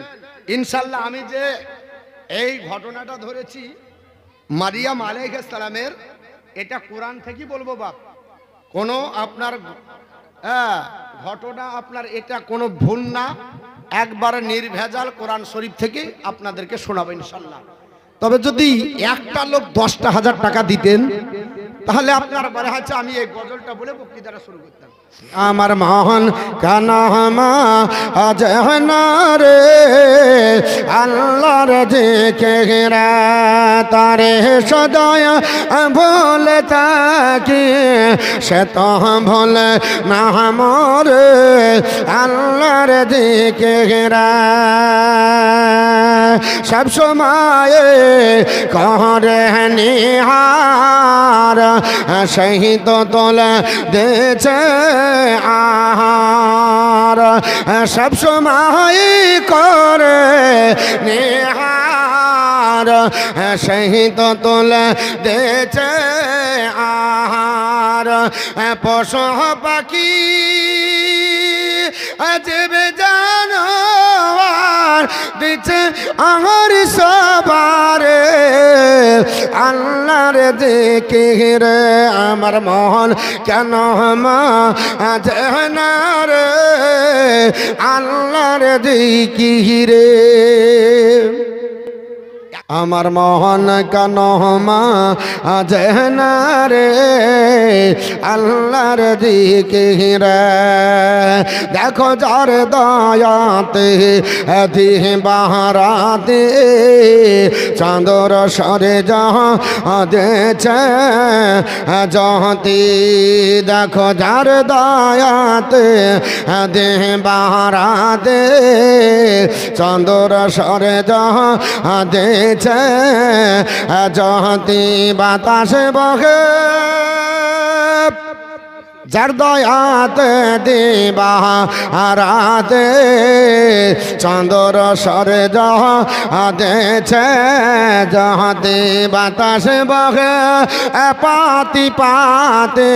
ইনশাল্লাহ। আমি যে এই ঘটনাটা ধরেছি মারিয়াম আলাইহিস সালামের, এটা কোরআন থেকে বলবো বাপ, কোনো আপনার ঘটনা আপনার এটা কোনো ভুল না, একবার নির্ভেজাল কোরআন শরীফ থেকে আপনাদেরকে শোনাবো ইনশাল্লাহ। তবে যদি একটা লোক 10,000 টাকা দিতেন তাহলে আপনার মনে হচ্ছে আমি এই গজলটা বলে বক্তৃতাটা শুরু করতাম। আমার মহান কানামা আজ না রে আল্লাহর জিকিরা, তারে সদায় ভুলে থাকি সে তো ভুলে না মরে আল্লাহর জিকিরা। সব সময় করে নিহার শহীদ তোলে দেছে আহার, সব সময় করে নিহার শহীদ তোলে দেছে আহার। পশু পাখি আজবে জানোয়ার দিচ্ছে আমার সবারে আল্লাহর জিকির আমার মন কেন মাঝে রে আল্লাহর জিকিরে আমার মন কেন মাঝে রে আল্লাহর জিকির দেখো যার দয়াতে বাহারাতে চাঁদর সরে যাচ্ছে জহতি দেখো যার দয়াতে বাহারাতে চাঁদর সরে যাচ্ছে জহতি বাতাসে বহে যার দয়াতে দিবা রাতে চাঁদর সরে যাচ্ছে যাহাতে বাতাসে বহে পাতি পাতে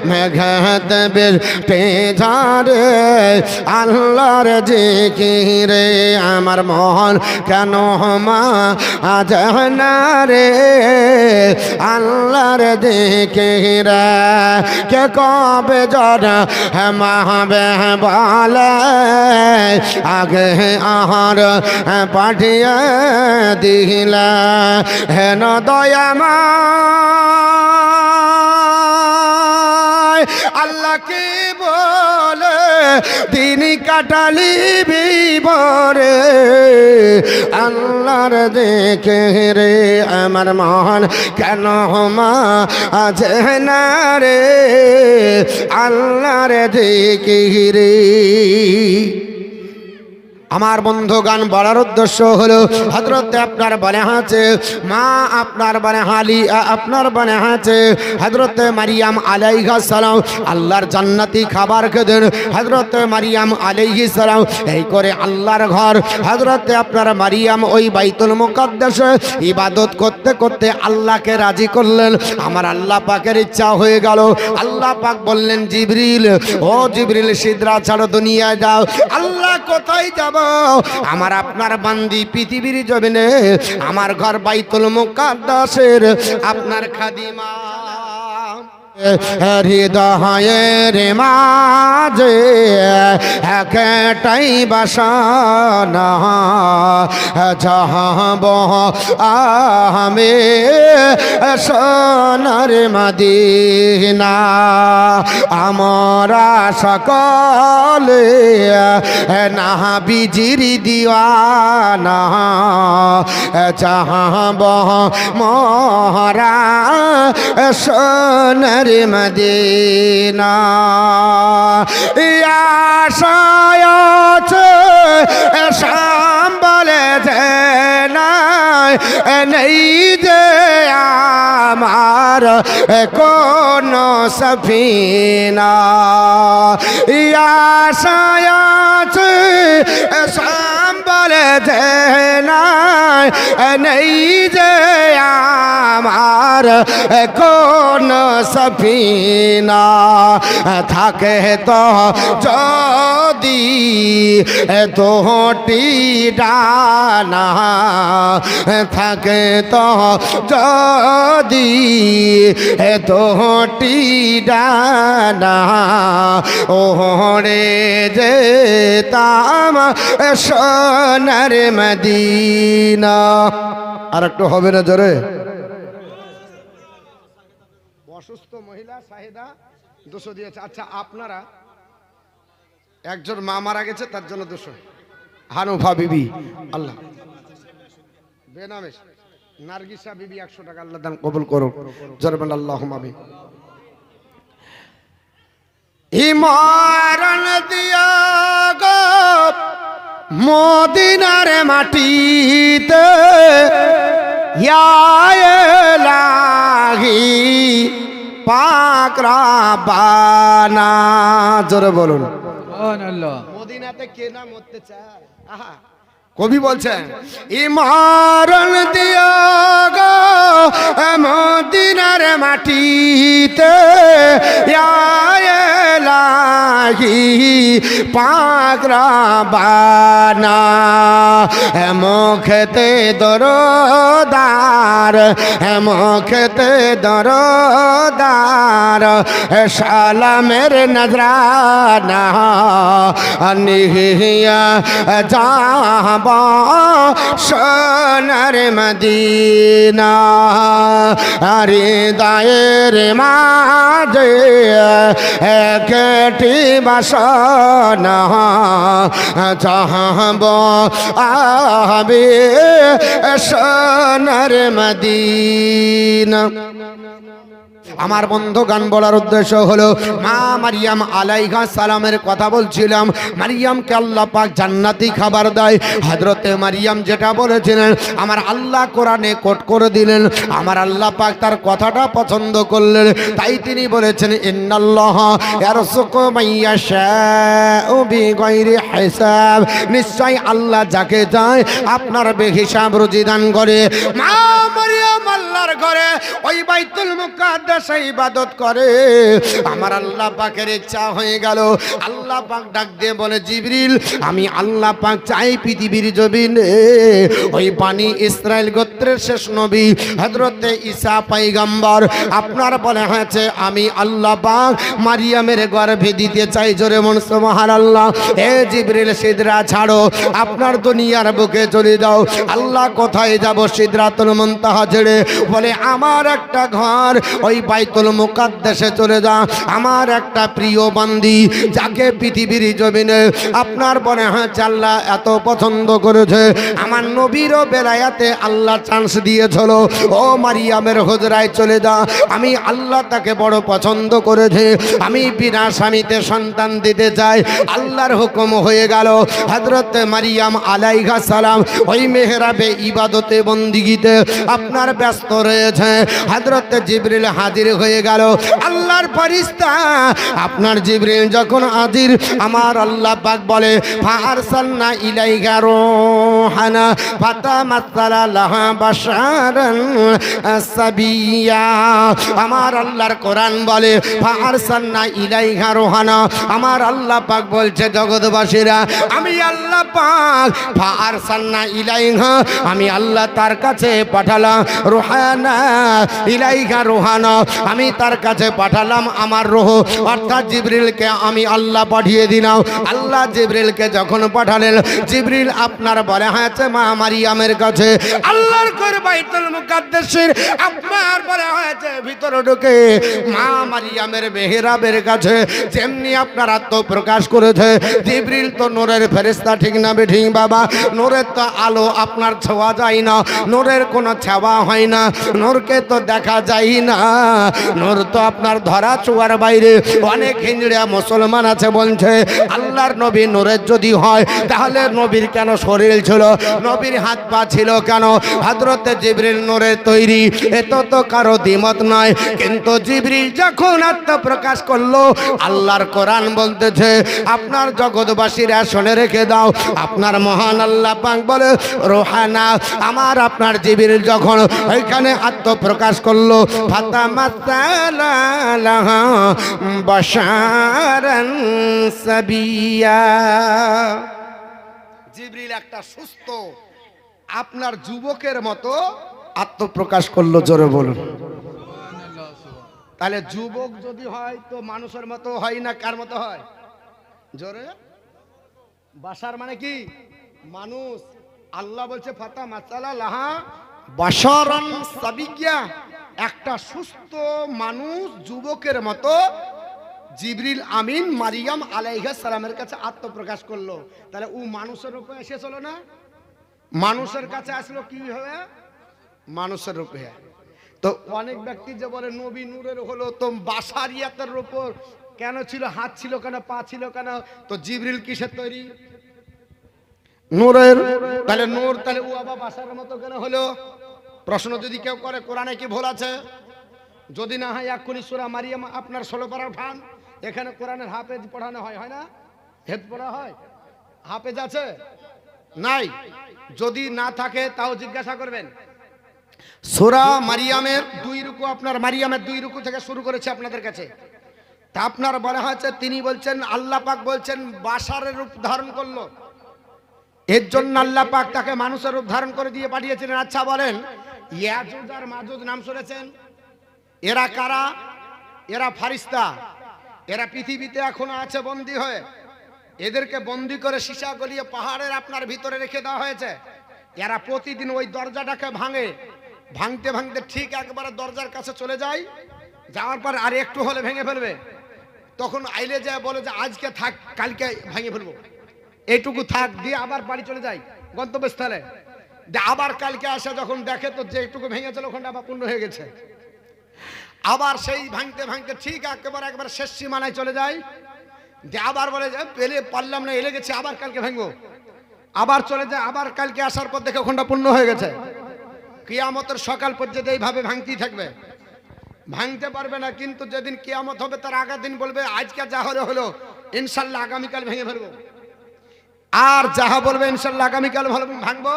মেঘেতে বৃষ্টি ঝরে আল্লাহর জিকিরে আমার মন কেন মাঝে রে আল্লাহর জিকিরে কে কবে জরা মাহবে বলে আগে আহার পাঠিয়ে দিলা হেন দয়ামা আল্লাহ কি বলে দিন কাটালি বিবরে আল্লাহর দেখে রে আমার মন কেন মাঝে না রে আল্লাহর দেখে রে আমার বন্ধুগান বলার উদ্দেশ্য হলো হযরত আপনার বলে আছে মা আপনার বলে হালি আপনার বলে আছে হযরত মারিয়াম আলাইহিস সালাম আল্লাহর জান্নাতি খাবার খেতেন হযরত মারিয়াম আলাইহিস সালাম এই করে আল্লাহর ঘর হযরত আপনার মারিয়াম ওই বাইতুল মুকাদ্দাসে ইবাদত করতে করতে আল্লাহকে রাজি করলেন আমার আল্লাহ পাকের ইচ্ছা হয়ে গেল আল্লাহ পাক বললেন জিবরিল ও জিবরিল সিদরা ছাড়ো দুনিয়ায় যাও আল্লাহ কোথায় যাব আমার আপনার বান্দি পৃথিবীর জমিনে আমার ঘর বাইতুল মুকাদ্দাসের আপনার খাদিমা হৃদয়ের মাঝে একটাই বাসনা যাহব আমি সোনার মদিনা আমরা সকলে নাবিজির দিওয়ানা যাহব মোরা সোনার মদিনা আশায়াছে সম্বলে নেই যে আমার কোন সফিনা আশায়াছে সম্বলে নেই যে আমার কোন সফিনা থাকে তো যদি তোটি ডানা থাকে তো যদি তোটি ডানা ওরে যেতাম সোনার মদিনা আর একটু হবে না জোরে অসুস্থ মহিলা সাহেদা 200 দিয়েছে আচ্ছা আপনারা একজন মা মারা গেছে তার জন্য 200 হানুফা বিবি আল্লাহ বেনামে নার্গিসা বিবি 100 টাকা আল্লাহ দান কবুল করো জরবান আল্লাহুম্মা আমিন ইমারন দিয়া গো মদিনার মাটিতে ইয়া ইলাহি পাক রাব্বানা জোরে বলুন সুবহানাল্লাহ মদিনাতে কে না মরতে চায় আহা কবি বলছেন ইমারণ দিয়া গো মদিনার মাটিতে ইয়া ইলাহি পাক রব্বানা মুখতে দরদার মুখতে দরদার সালামের নজরানা নিহিয়া যাব সোনার মদিনা হৃদয়ের মাঝে একটি বাসনা চাহব আবে সোনার মদিনা। আমার বন্ধুগান বলার উদ্দেশ্য হলো মা মারিয়াম আলাইহিস সালামের কথা বলছিলাম। মারিয়ামকে আল্লাহ পাক জান্নাতি খাবার দেয়। হযরতে মারিয়াম যেটা বলেছিলেন আমার আল্লাহ কোরআনে কোট করে দিলেন, আমার আল্লাহ পাক তার কথাটা পছন্দ করলেন, তাই তিনি বলেছেন ইন্নাল্লাহা ইয়ারযুকু মাইয়াশাউ বিগাইরি হিসাব, নিশ্চয় আল্লাহ যাকে চায় আপনার বেহিসাব রুজি দান করে। মা মারিয়াম আল্লাহর ঘরে ওই বাইতুল মুকাদ্দাস ইবাদত করে। আমার আল্লাহ পাকের ইচ্ছা হয়ে গেল, আল্লাহ পাক ডাক দিয়ে বলে জিবরিল আমি আল্লাহ পাক চাই পৃথিবীর জমিনে ওই বানি ইসরাইল গোত্রের শেষ নবী হযরতে ঈসা পয়গম্বর আপনার বলে হয়েছে আমি আল্লাহ পাক মারিয়ামের গর্ভে দিতে চাই। জোরে মন সুবহানাল্লাহ। এ জিবরিল সিদরা ছাড়ো, আপনার দুনিয়ার বুকে চলে যাও। আল্লাহ কোথায় যাব? সিদরাতুল মুনতাহা ছেড়ে বলে আমার একটা ঘর ওই বাইতুল মুকাদ্দাসে চলে যা। আমার একটা প্রিয় বান্দি যাকে পৃথিবীর জমিনে আপনার বলে হ্যাঁ আল্লাহ এত পছন্দ করেছে, আমার নবীরও বেলায়াতে আল্লাহ চান্স দিয়েছিল। ও মারিয়ামের হুজরায় চলে যা, আমি আল্লাহ তাকে বড় পছন্দ করেছে, আমি বিনা স্বামীতে সন্তান দিতে চাই। আল্লাহর হুকুম হয়ে গেল। হযরত মারিয়াম আলাইহিস সালাম ওই মেহরাবে ইবাদতে বন্দিগিতে আপনার ব্যস্ত রয়েছে। হযরত জিবরিল হাজির হয়ে গেল। আল্লাহর ফেরেশতা আপনার জিবরিল যখন হাজির, আমার আল্লাহ পাক বলে ফারসালনা ইলাইকা রূহানা ফাতামাসসালা লাহা বাশারান সাবিয়া। আমার আল্লাহর কোরআন বলে ফারসালনা ইলাইকা রূহানা, আমার আল্লাহ পাক বলছে জগৎবাসীরা আমি আল্লাহ পাক ফারসালনা ইলাইহা, আমি আল্লাহ তার কাছে পাঠালাম রূহানা ইলাইকা রূহানা, আমি তার কাছে পাঠালাম আমার রূহ অর্থাৎ জিবরিলকে আমি আল্লাহ পাঠিয়ে দিলাম। আল্লাহ জিবরিলকে যখন পাঠালেন, জিবরিল আপনার বলে হয়েছে মা মারিয়ামের কাছে আল্লাহর ঘর বাইতুল মুকাদ্দাসের আপনার বলে হয়েছে ভিতরে ঢুকে মা মারিয়ামের মেহরাবের কাছে যেমনি আপনার আত্মপ্রকাশ করেছে। জিবরিল তো নূরের ফেরেশতা, ঠিক না বেঠিক বাবা? নূরের তো আলো আপনার ছোঁয়া যায় না, নূরের কোনো ছোঁয়া হয় না, নূরকে তো দেখা যায় না, নূর তো আপনার ধরা ছোঁয়ার বাইরে। অনেক হিজড়া মুসলমান আছে বলছে আল্লাহর নবী নূরের যদি হয় তাহলে নবীর কেন শরীর ছিল, নবীর হাত পা ছিল কেন? হযরতে জিবরিল নূরের তৈরি, এত তো কারো দ্বিমত নয়। কিন্তু জিবরিল যখন আত্মপ্রকাশ করলো, আল্লাহর কোরআন বলতেছে আপনার জগৎবাসীরা শুনে রেখে দাও, আপনার মহান আল্লাহ পাক বলে রূহানা, আমার আপনার জিবরিল যখন ওইখানে আত্মপ্রকাশ করলো ফাতামাসসালা লাহা বাশারান সাবিয়া। জিবরিল একটা সুস্থ আপনার যুবকের মতো আত্মপ্রকাশ করলো। জোরে বলুন। তাহলে যুবক যদি হয় তো মানুষের মতো হয় না, কার মতো হয়? জোরে। বাশার মানে কি? মানুষ। আল্লাহ বলছে ফাতামাসসালা লাহা বাশারান সাবিয়া, একটা সুস্থ মানুষ যুবকের মতো জিবরিল আমিন মারিয়াম আলাইহিস সালামের কাছে আত্মপ্রকাশ করলো। তাহলে ও মানুষের রূপে এসেছিল না? মানুষের কাছে আসলো কি হবে? মানুষের রূপে। তো অনেক ব্যক্তি যে বলে নবী নূরের হলো, তো বাশারিয়াতের উপর কেন ছিল? হাত ছিল কেন? পা ছিল কেন? তো জিবরিল কিসের তৈরি? নূরের। তাহলে নূর, তাহলে ও আবার বাশারের মতো কেন হলো? প্রশ্ন যদি কেউ করে কোরআনে কি ভুল আছে? যদি না হয় এক্ষুনি সূরা মারিয়াম আপনার 16 পারা উঠান, এখানে কোরআনের হাফেজ পড়ানো হয়, হয় না? হেফজ পড়া হয়? হাফেজ আছে? নাই, যদি না থাকে তাও জিজ্ঞাসা করবেন। সূরা মারিয়ামের 2 রুকু, আপনার মারিয়ামের 2 রুকু থেকে শুরু করেছে আপনাদের কাছে। তা আপনার বলা হয়েছে, তিনি বলছেন আল্লাহ পাক বলছেন বাশারের রূপ ধারণ করলো, এর জন্য আল্লাহ পাক তাকে মানুষের রূপ ধারণ করে দিয়ে পাঠিয়েছিলেন। আচ্ছা বলেন, ইয়াজুজ আর মাজুজ নাম শুনেছেন? এরা কারা? এরা ফারিস্তা। এরা পৃথিবীতে এখনো আছে বন্দী হয়ে। এদেরকে বন্দী করে সীসা গলিয়ে পাহাড়ের আপনার ভিতরে রেখে দেওয়া হয়েছে। এরা প্রতিদিন ওই দরজাটাকে ভাঙে, ভাঙতে ভাঙতে ঠিক একবারে দরজার কাছে চলে যায়, যাওয়ার পর আর একটু হলে ভেঙে ফেলবে। তখন আইলে যায় বলে যে আজকে থাক, কালকে ভেঙে ফেলবো, এইটুকু থাক, দিয়ে আবার বাড়ি চলে যায় গন্তব্যস্থলে। আবার কালকে আসে, যখন দেখে তো যে একটুকু ভেঙেছিল ওখানটা আবার পূর্ণ হয়ে গেছে, আবার সেই ভাঙতে ভাঙতে ঠিক একবার শেষ সীমানায় চলে যায়। যে আবার বলে যে পেলে পারলাম না, এলে গেছে, আবার কালকে ভাঙবো, আবার চলে যায়। আবার কালকে আসার পর দেখে ওখানটা পূর্ণ হয়ে গেছে। কিয়ামতের সকাল পর্যন্ত এইভাবে ভাঙতেই থাকবে, ভাঙতে পারবে না। কিন্তু যেদিন কিয়ামত হবে তার আগের দিন বলবে আজকে যা হলো হলো, ইনশাল্লাহ আগামীকাল ভেঙে ফেলবো। আর যাহা বলবে ইনশাল্লাহ আগামীকাল ভাঙবো,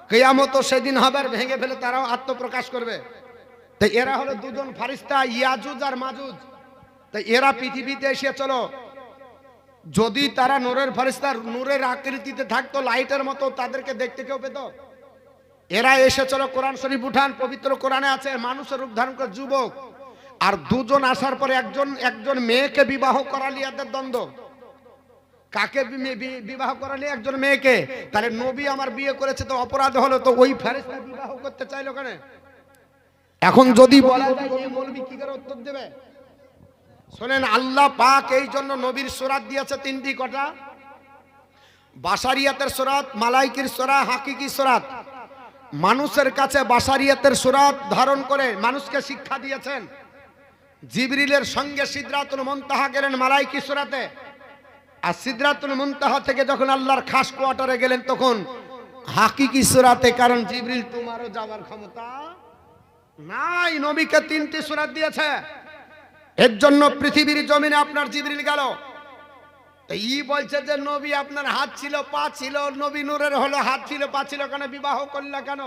কিয়ামত সেদিন হবে, আর ভেঙে ফেলে তারাও আত্মপ্রকাশ করবে। তো এরা হলো দুজন ফারিস্তা, ইয়াজুজ আর মাজুজ। তো এরা পৃথিবীতে এসে, চলো যদি তারা নূরের ফারিস্তা, নূরের আকৃতিতে থাকতো লাইটের মতো, তাদেরকে দেখতে কেউ পেত? এরা এসে চলো কোরআন শরীফ উঠান, পবিত্র কোরআনে আছে মানুষের রূপ ধারণ করে যুবক। আর দুজন আসার পরে একজন মেয়েকে বিবাহ করালি, এদের দ্বন্দ্ব। কাকে বিবাহ করালি? একজন মেয়েকে। তাহলে নবী আমার বিয়ে করেছে তো অপরাধ হলো, তো ওই ফেরেশতা বিবাহ করতে চাইলো কেন? এখন যদি বলা যায় এই মৌলবি কি করে উত্তর দেবে? শোনেন, আল্লাহ পাক এই জন্য নবীর সূরাত দিয়েছে 3টি। কটা? বাশারিয়াতের সূরাত, মালাইকির সূরা, হাকিকি সূরাত। মানুষের কাছে বাশারিয়াতের সূরাত ধারণ করে মানুষকে শিক্ষা দিয়েছেন। জিবরিলের সঙ্গে সিদরাতুল মুনতাহা গেলেন মালাইকি সূরাতে, আর সিদরাতুল মুনতাহা থেকে যখন আল্লাহর খাস কোয়ার্টারে গেলেন তখন হাকিকি সূরাতে। কারণ জিবরিল তোমারও যাওয়ার ক্ষমতা নাই। নবীকে 3টি সূরাত দিয়েছে, এর জন্য পৃথিবীর জমিনে আপনার জিবরিল গেল। ই বলছে যে নবী আপনার হাত ছিল, পা ছিল, নবী নূরের হলো, হাত ছিল, পা ছিল, কেন বিবাহ করলে কেন?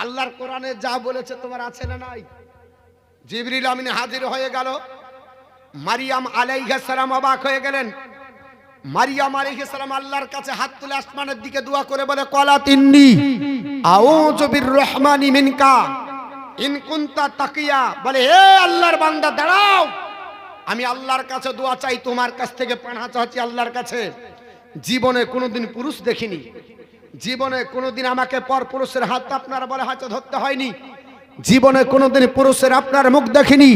আল্লাহর কোরআনে যা বলেছে তোমার আছে না নাই? জিবরিল আমিন হাজির হয়ে গেল। মারিয়াম আলাইহিস সালাম অবাক হয়ে গেলেন। মারিয়াম আলাইহিস সালাম আল্লাহর কাছে হাত তুলে আসমানের দিকে দোয়া করে বলে, ক্বালাত ইন্নী আউযু বিররহমানি মিনকা ইন কুনতা তাকিয়া। বলে, হে আল্লাহর বান্দা দাঁড়াও, আমি আল্লাহর কাছে দোয়া চাই, তোমার কাছ থেকে পানা চাচ্ছি আল্লাহর কাছে। জীবনে কোনোদিন পুরুষ দেখিনি, জীবনে কোনোদিন আমাকে পর পুরুষের হাত আপনার বলে হাতে ধরতে হয়নি, জীবনে কোনোদিন পুরুষের আপনার মুখ দেখিনি।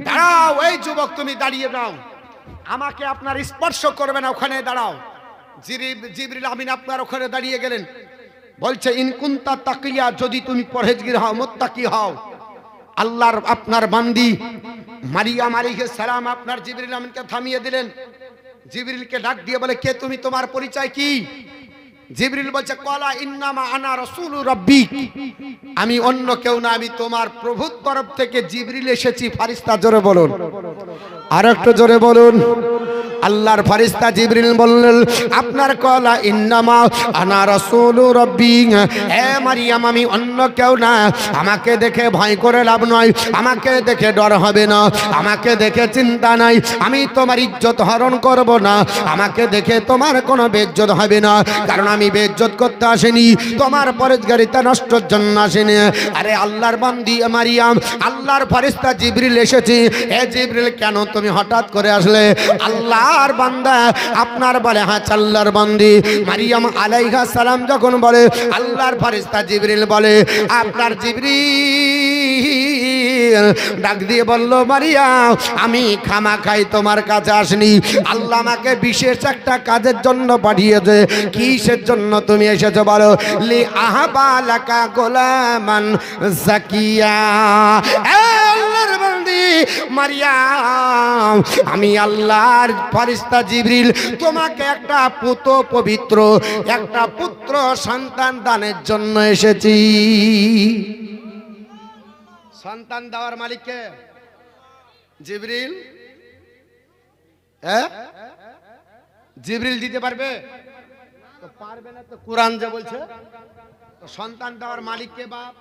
দাঁড়াও, এই যুবক তুমি দাঁড়িয়ে নাও, আমাকে আপনার স্পর্শ করবে না, ওখানে দাঁড়াও। জিবরিল আমিন আপনার ওখানে দাঁড়িয়ে গেলেন। বলছে, ইন কুনতা তাকিয়া, যদি তুমি পরহেজগার হও, মুত্তাকি হও। আল্লাহর আপনার বান্দি মারিয়াম আলাইহিস সালাম আপনার জিবরিল আমিনকে থামিয়ে দিলেন। জিবরিলকে ডাক দিয়ে বলে, কে তুমি, তোমার পরিচয় কি? জিবরিল বলছে, ক্বালা ইন্নামা আনা রাসূলু রাব্বিক, আমি অন্য কেউ না, আমি তোমার প্রভুর তরফ থেকে জিবরিল এসেছি। ফারিস্তা জোরে বলুন, আর একটু জোরে বলুন। আল্লাহর ফারিস্তা জিবরিল বললেন, আপনার ক্বালা ইন্নামা আনা রাসূলু রাব্বিক, হে মারিয়াম আমি অন্য কেউ না, আমাকে দেখে ভয় করে লাভ নয়, আমাকে দেখে ডর হবে না, আমাকে দেখে চিন্তা নাই, আমি তোমার ইজ্জত হরণ করব না, আমাকে দেখে তোমার কোনো বেইজ্জত হবে না, কারণ আমি বেইজ্জত করতে আসিনি, তোমার পরেজগারিতা নষ্টর জন্য আসিনি। আরে আল্লাহর বান্দি মারিয়াম, আল্লাহর ফারিস্তা জিবরিল এসেছে। হে জিবরিল, কেন তুমি হঠাৎ করে আসলে? আল্লাহর বান্দা আপনার বলে, হ্যাঁ আল্লাহর বান্দি। মারিয়াম আলাইহিস সালাম যখন বলে, আল্লাহর ফারিস্তা জিবরিল বলে, আপনার জিবরিল ডাক দিয়ে বলল, মারিয়াম আমি খামাখাই তোমার কাছে আসনি, আল্লাহ আমাকে বিশেষ একটা কাজের জন্য পাঠিয়েছে। কিসের জন্য তুমি এসেছো বলো? লি আহাবা লাকা গোলামান জাকিয়া। আল্লাহর বান্দি মারিয়াম, আমি আল্লাহর ফারিস্তা জিবরিল তোমাকে একটা পবিত্র একটা পুত্র সন্তান দানের জন্য এসেছি। সন্তান দেওয়ার মালিক কে? জিবরিল। জিবরিল দিতে পারবে? তো পারবে না, তো কোরআন যে বলছে তো সন্তান দেওয়ার মালিক কে? বাপ।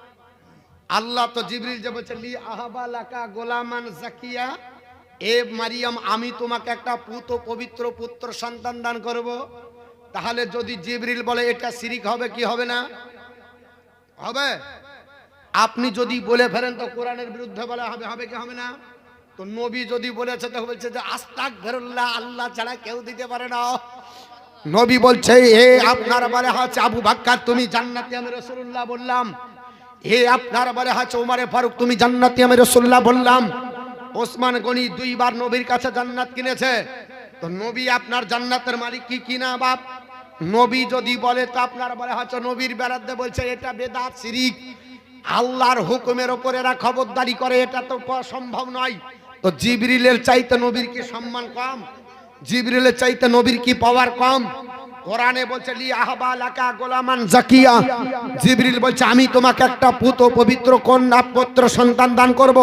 আল্লাহ তো জিবরিল যে বলছে লি আহাবা লাকা গোলামান জাকিয়া, এ মারিয়াম আমি তোমাকে একটা পুত পবিত্র পুত্র সন্তান দান করব। তাহলে যদি জিবরিল বলে এটা শিরিক হবে কি হবে না? হবে। আপনি যদি বলে ফেলেন তো কোরআনের বিরুদ্ধে বলা হবে, হবে কি হবে না? তো নবী যদি বলেছে তো বলছে যে আস্তাগফিরুল্লাহ, আল্লাহ ছাড়া কেউ দিতে পারে না। নবী বলছে এ আপনার বলে হচ্ছে আবু বকর তুমি জান্নাতি, আমি রাসূলুল্লাহ বললাম। এ আপনার বলে হচ্ছে ওমর ফারুক তুমি জান্নাতি, আমি রাসূলুল্লাহ বললাম। ওসমান গনি দুইবার নবীর কাছে জান্নাত কিনেছে। তো নবী আপনার জান্নাতের মালিক কি কিনা বাপ? নবী যদি বলে তো আপনার বলে হচ্ছে নবীর বিরুদ্ধে বলছে এটা বেদাত শিরিক, আল্লাহর হুকুমের উপরে এরা খবরদারি করে, এটা তো সম্ভব নয়। তো জিবরিলের চাইতে নবীর কি সম্মান কম? জিবরিলের চাইতে নবীর কি পাওয়ার কম? কোরআনে বলছে লি আহবা লাকা গোলামান জাকিয়া, জিবরিল বলছে আমি তোমাকে একটা পুত পবিত্র কন্যা পুত্র সন্তান দান করব।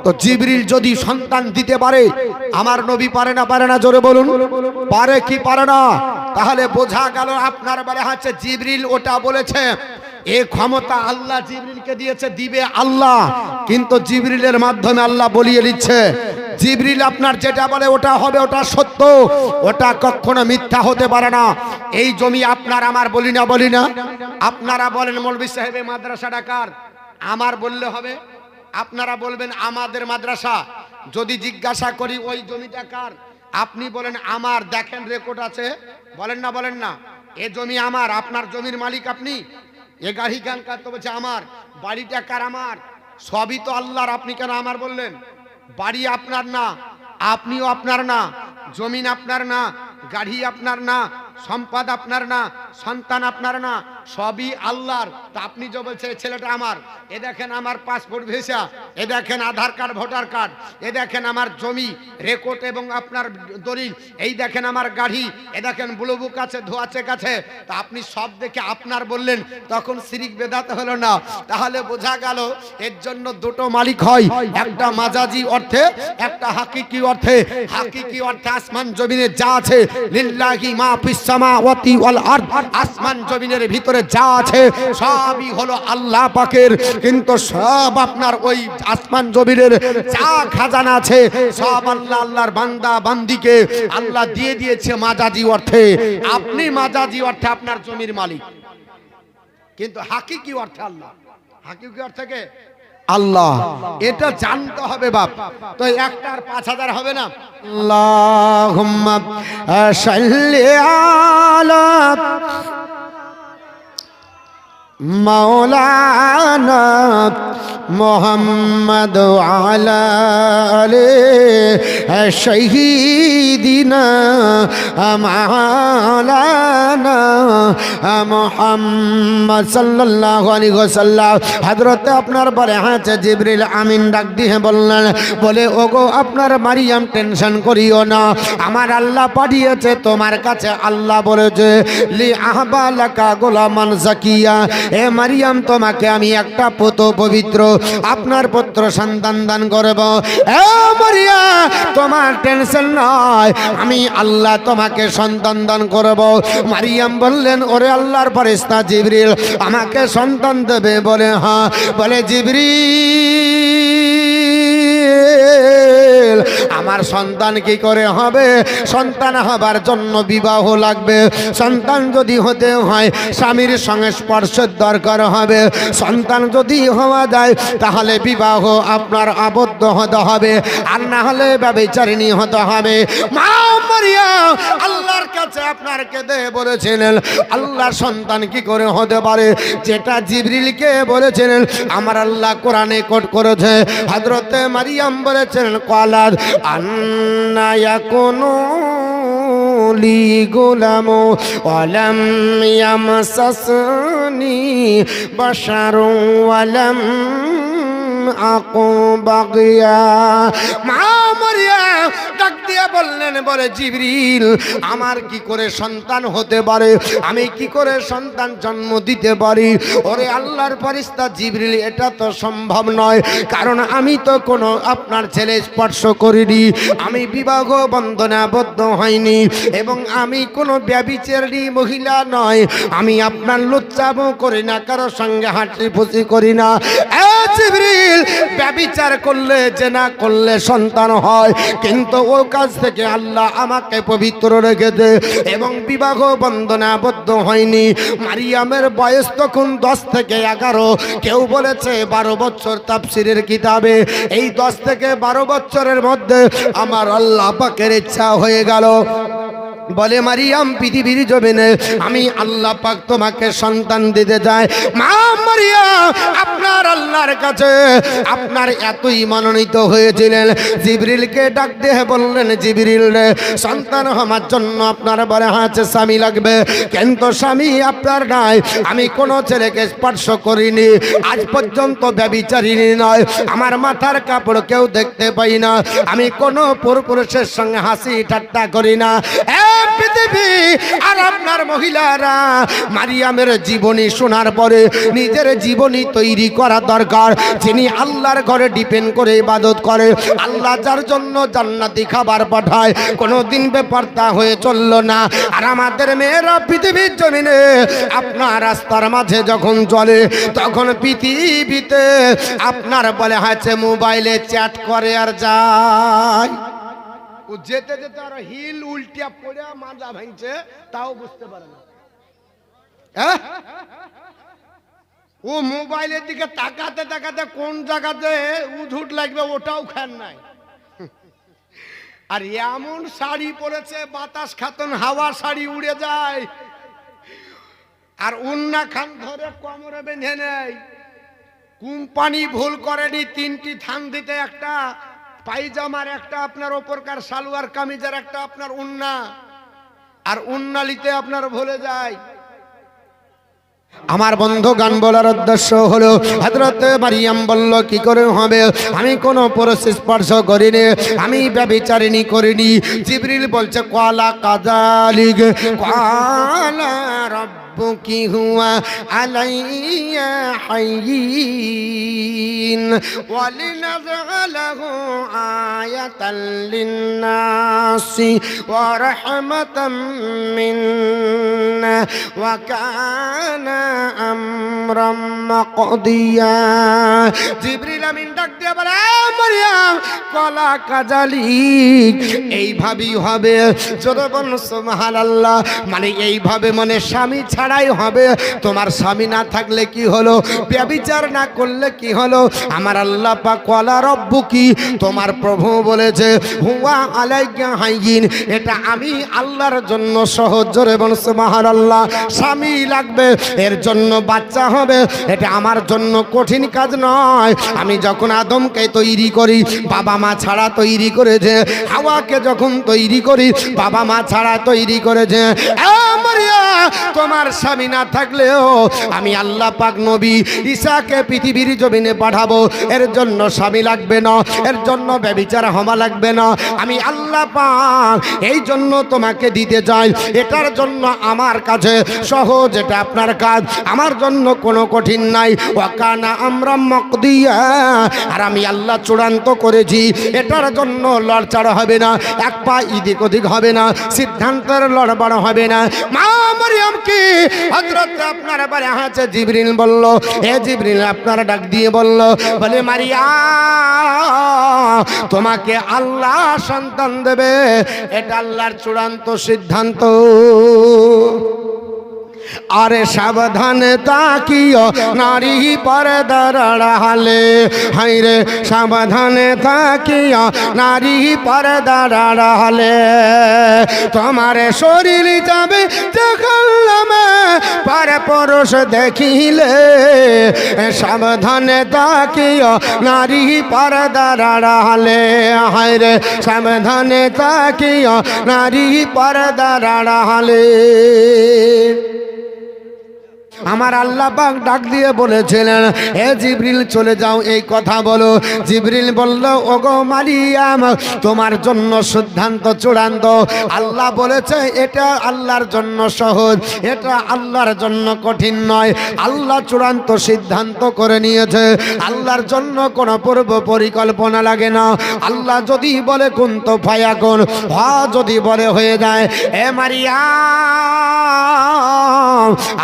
তো জিবরিল যদি সন্তান দিতে পারে, আমার নবী পারে না? পারে না? জোরে বলুন, পারে কি পারে না? তাহলে বোঝা গেল আপনার বলে হচ্ছে জিবরিল ওটা বলেছে, এ ক্ষমতা আল্লাহ জিবরিলকে দিয়েছে, দিবে আল্লাহ, কিন্তু জিবরিলের মাধ্যমে আল্লাহ বলিয়ে দিচ্ছে। জিবরিল আপনার যেটা বলে ওটা হবে, ওটা সত্য, ওটা কখনো মিথ্যা হতে পারে না। এই জমি আপনার আমার বলি না, বলি না? আপনারা বলেন মৌলভী সাহেবের মাদ্রাসাটা কার? আমার বললে হবে? আপনারা বলবেন আমাদের মাদ্রাসা। যদি জিজ্ঞাসা করি ওই জমিটা কার, আপনি বলেন আমার। দেখেন রেকর্ড আছে, বলেন না? বলেন না? এ জমি আমার। আপনার জমির মালিক আপনি। এ গাড়ি গান কার? তো বলছে আমার। বাড়িটা কার? আমার। সবই তো আল্লাহর, আপনি কেন আমার বললেন? বাড়ি আপনার না, আপনিও আপনার না, জমিন আপনার না, গাড়ি আপনার না, সম্পদ আপনার না, সন্তান আপনার না, সবই আল্লাহর। তা আপনি যে বলছে ছেলেটা আমার, এ দেখেন আমার পাসপোর্ট ভিসা, এ দেখেন আধার কার্ড ভোটার কার্ড, এ দেখেন আমার জমি রেকর্ড এবং আপনার দলিল, এই দেখেন আমার গাড়ি, এ দেখেন ব্লু বুক আছে, ধোয়াচে কাছে। তা আপনি সব দেখে আপনার বললেন, তখন শিরিক বেদাত হলো না? তাহলে বোঝা গেল এর জন্য দুটো মালিক হয়, একটা মাজাজি অর্থে, একটা হাকিকি অর্থে। হাকিকি অর্থে আসমান জমিনে যা আছে, লিল্লাহি মা ফিস সামাওয়াতি ওয়াল আরদ, আসমান জমিনের ভিতরে যা আছে সবই হলো আল্লাহ পাকের। কিন্তু সব আপনার ওই আসমান জমিনের যা খাজানা আছে সব আল্লাহ, আল্লাহর বান্দা বান্দিকে আল্লাহ দিয়ে দিয়েছে মাজাজি অর্থে। আপনি মাজাজি অর্থে আপনার জমির মালিক, কিন্তু হাকিকি অর্থে আল্লাহ। হাকিকি অর্থে কে? আল্লাহ। এটা জানতে হবে বাপ। তো একটার 5000 হবে না? আল্লাহুম্মা সাল্লি আলা মাওলানা মুহাম্মদ আলা আলি শাহীদিনা মাওলানা মুহাম্মদ সাল্লাল্লাহু আলাইহি ওয়াসাল্লাম। হযরত আপনার বলে আছে জিবরিল আমিন ডাক দিয়ে বললেন, বলে ওগো আপনার মারিয়াম টেনশন করিও না, আমার আল্লাহ পাঠিয়েছে তোমার কাছে। আল্লাহ বলেছে লি আহবা লাকা গোলামান জাকিয়া, এ মারিয়াম তোমাকে আমি একটা পুত্র পবিত্র আপনার পুত্র সন্তান দান করব। এ মারিয়াম তোমার টেনশন নয়, আমি আল্লাহ তোমাকে সন্তান দান করব। মারিয়াম বললেন ওরে আল্লাহর ফেরেশতা জিবরিল আমাকে সন্তান দেবে? বলে হ্যাঁ। বলে জিবরিল আমার সন্তান কি করে হবে? সন্তান হবার জন্য বিবাহ লাগবে। সন্তান যদি হতে হয় স্বামীর সঙ্গে স্পর্শের দরকার হবে। সন্তান যদি হওয়া যায় তাহলে বিবাহ আপনার আবদ্ধ হতে হবে, আর না হলে ব্যভিচারিণী হতে হবে। মা মারিয়াম আল্লাহর কাছে আপনার কেঁদে বলেছিলেন আল্লাহ সন্তান কি করে হতে পারে? যেটা জিবরিলকে বলেছিলেন আমার আল্লাহ কোরআনে কোট করেছে। হযরতে মারিয়াম বলেছেন ক্বালাত আন্না ইয়াকুনু লি গুলামু ওয়ালাম ইয়ামসাসনি বাশারুন ওয়ালাম আকু বাগিয়া। মা মারিয়াম ডাক দিয়ে বললেন, বলে জিবরিল আমার কি করে সন্তান হতে পারে, আমি কি করে সন্তান জন্ম দিতে পারি? ওরে আল্লাহর ফেরেশতা জিবরিল, এটা তো সম্ভব নয়, কারণ আমি তো কোনো আপনার ছেলে স্পর্শ করিনি, আমি বিবাহ বন্ধনে আবদ্ধ হয়নি, এবং আমি কোনো ব্যভিচারিণী মহিলা নয়, আমি আপনার লুচ্চামো করি না, কারো সঙ্গে হাঁটি ফুসি করি না। জিবরিল, ব্যভিচার করলে জেনা করলে সন্তান হয়, কিন্তু ও কাজ থেকে আল্লাহ আমাকে পবিত্র রেখেছে এবং বিবাহ বন্ধনে আবদ্ধ হয়নি। মারিয়ামের বয়স তখন 10 থেকে 11, কেউ বলেছে 12 বছর তাফসীরের কিতাবে। এই 10 থেকে 12 বছরের মধ্যে আমার আল্লাহ পাকের ইচ্ছা হয়ে গেল, বলে মারিয়াম পৃথিবীর জমিনে আমি আল্লাহ পাক তোমাকে সন্তান দিতে চাই। মা মারিয়াম আপনার আল্লাহর কাছে আপনার এতই মনোনীত হয়েছিলেন, জিবরিলকে ডাক দিয়ে বললেন, জিবরিল রে, সন্তান হওয়ার জন্য আপনার বলে আছে স্বামী লাগবে, কিন্তু স্বামী আপনার নাই, আমি কোনো ছেলেকে স্পর্শ করিনি, আজ পর্যন্ত ব্যভিচারিণী নয়, আমার মাথার কাপড় কেউ দেখতে পাই না, আমি কোনো পুরুষের সঙ্গে হাসি ঠাট্টা করি না। পৃথিবী আর আপনার মহিলারা মারিয়ামের জীবনী শোনার পরে নিজের জীবনী তৈরি করা দরকার। যিনি আল্লাহর ঘরে ডিপেন্ড করে ইবাদত করে, আল্লাহ যার জন্য জান্নাতি খাবার পাঠায়, কোনোদিন বেপরদা হয়ে চললো না। আর আমাদের মেয়েরা পৃথিবীর জমিনে আপনার রাস্তার মাঝে যখন চলে, তখন পৃথিবীতে আপনার বলে হয়েছে মোবাইলে চ্যাট করে আর যায়, ও যেতে যেতে আর হিল উল্টিয়া পড়ে মাজা ভাঙছে, তাও বুঝতে পারে না। ও মোবাইলের দিকে তাকাতে তাকাতে কোন জায়গাতে উঠুট লাগবে ওটাও খেয়াল নাই। আর এমন শাড়ি পরেছে বাতাস খাতন হাওয়া শাড়ি উড়ে যায়, আর উন্না খান ধরে কোমরে বেঁধে নেয়। কোম্পানি ভুল করেনি, 3টি থান দিতে, একটা পায়জামার, একটা আপনার ওপরকার সালোয়ার কামিজের, একটা আপনার উন্না, আর উন্নালিতে আপনার ভুলে যায়। আমার বন্ধু গান বলার উদ্দেশ্য হলো, হযরত মারিয়াম বলল কি করে হবে, আমি কোনো পুরুষ স্পর্শ করিনি, আমি ব্যভিচারিণী করিনি। জিবরিল বলছে ক্বালা কাযালিক ক্বালা রাব্বুকি হুয়া আলাইয়া হায়্যিন ওয়ালিনাজআলাহু আয়াতাল লিন্নাসি ওয়া রাহমাতাম মিন্না ওয়া কানা আমরাম মাকদিয়া। জিবরিল আমিন ডাক দিয়ে বলে, মারিয়াম ক্বালা কাযালিক, এইভাবেই হবে। জোরে বলুন সুবহানাল্লাহ। মানে এইভাবে, মানে স্বামী ছাড়াই হবে। তোমার স্বামী না থাকলে কি হলো, ব্যভিচার না করলে কি হলো, আমার আল্লাহ পাক ক্বালা রাব্বুকি, তোমার প্রভু বলেছে হুয়া আলাইয়া হায়্যিন, এটা আমি আল্লাহর জন্য সহজ। জোরে বলুন সুবহানাল্লাহ। স্বামী লাগবে, এর জন্য বাচ্চা হবে, এটা আমার জন্য কঠিন কাজ নয়। আমি যখন আদমকে তৈরি করি, বাবা মা ছাড়া তৈরি করেছে, হাওয়াকে যখন তৈরি করি, বাবা মা ছাড়া তৈরি করেছে। তোমার স্বামী না থাকলেও আমি আল্লাহ পাক নবী ঈসাকে পৃথিবীর জমিনে পাঠাবো, এর জন্য স্বামী লাগবে না, এর জন্য ব্যভিচার হওয়া লাগবে না। আমি আল্লাহ পাক এই জন্য তোমাকে দিতে চাই, এটার জন্য আমার কাছে সহজ, এটা আপনার কাজ, আমার জন্য কোনো কঠিন নাই। ওয়াকানা আমরাম মাকদিয়া, আর আমি আল্লাহ চূড়ান্ত করেছি, এটার জন্য লড়চড় হবে না, এক পা এদিক ওদিক হবে না, সিদ্ধান্তের লড়বড় হবে না। মা মারিয়াম কি হযরত আপনার বারে আছে। জিবরিল বলল, এ জিবরিল আপনার ডাক দিয়ে বলল, বলে মারিয়াম তোমাকে আল্লাহ সন্তান দেবে, এটা আল্লাহর চূড়ান্ত সিদ্ধান্ত। আরে সাবধানে তাকিও নারী পর্দার আড়ালে, হাই রে সাবধানে তাকিও নারী পর্দার আড়ালে, তোমার শরীর যাবে জাহান্নামে পর পুরুষ দেখিলে, সাবধানে তাকিও নারী পর্দার আড়ালে, হাই রে সাবধানে তাকিও নারী পর্দার আড়ালে। আমার আল্লাহ পাক ডাক দিয়ে বলেছিলেন, হে জিবরিল চলে যাও, এই কথা বলো। জিবরিল বলল, ওগো মারিয়াম, তোমার জন্য সিদ্ধান্ত চূড়ান্ত। আল্লাহ বলেছে এটা আল্লাহর জন্য সহজ, এটা আল্লাহর জন্য কঠিন নয়। আল্লাহ চূড়ান্ত সিদ্ধান্ত করে নিয়েছে। আল্লাহর জন্য কোনো পূর্ব পরিকল্পনা লাগে না। আল্লাহ যদি বলে কুনতু ফায়াকুন, যদি বলে হয়ে যায়। এ মারিয়াম,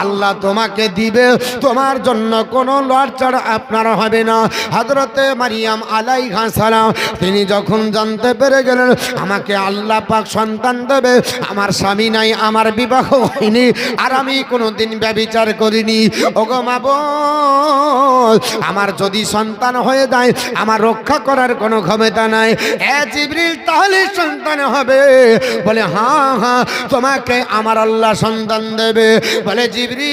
আল্লাহ তোমাকে দিবে, তোমার জন্য কোনো লড়চড় আপনার হবে না। হযরতে মারিয়াম আলাইহিস সালাম তিনি যখন জানতে পেরে গেলেন আমাকে আল্লাহ পাক সন্তান দেবে, আমার স্বামী নাই, আমার বিবাহ হয়নি, আর আমি কোনোদিন ব্যভিচার করিনি, ওগো মাবুদ, আমার যদি সন্তান হয়ে যায় আমার রক্ষা করার কোনো ক্ষমতা নাই। এ জিবরিল, তাহলে সন্তান হবে? বলে হ্যাঁ হ্যাঁ, তোমাকে আমার আল্লাহ সন্তান দেবে। বলে জিবরিল,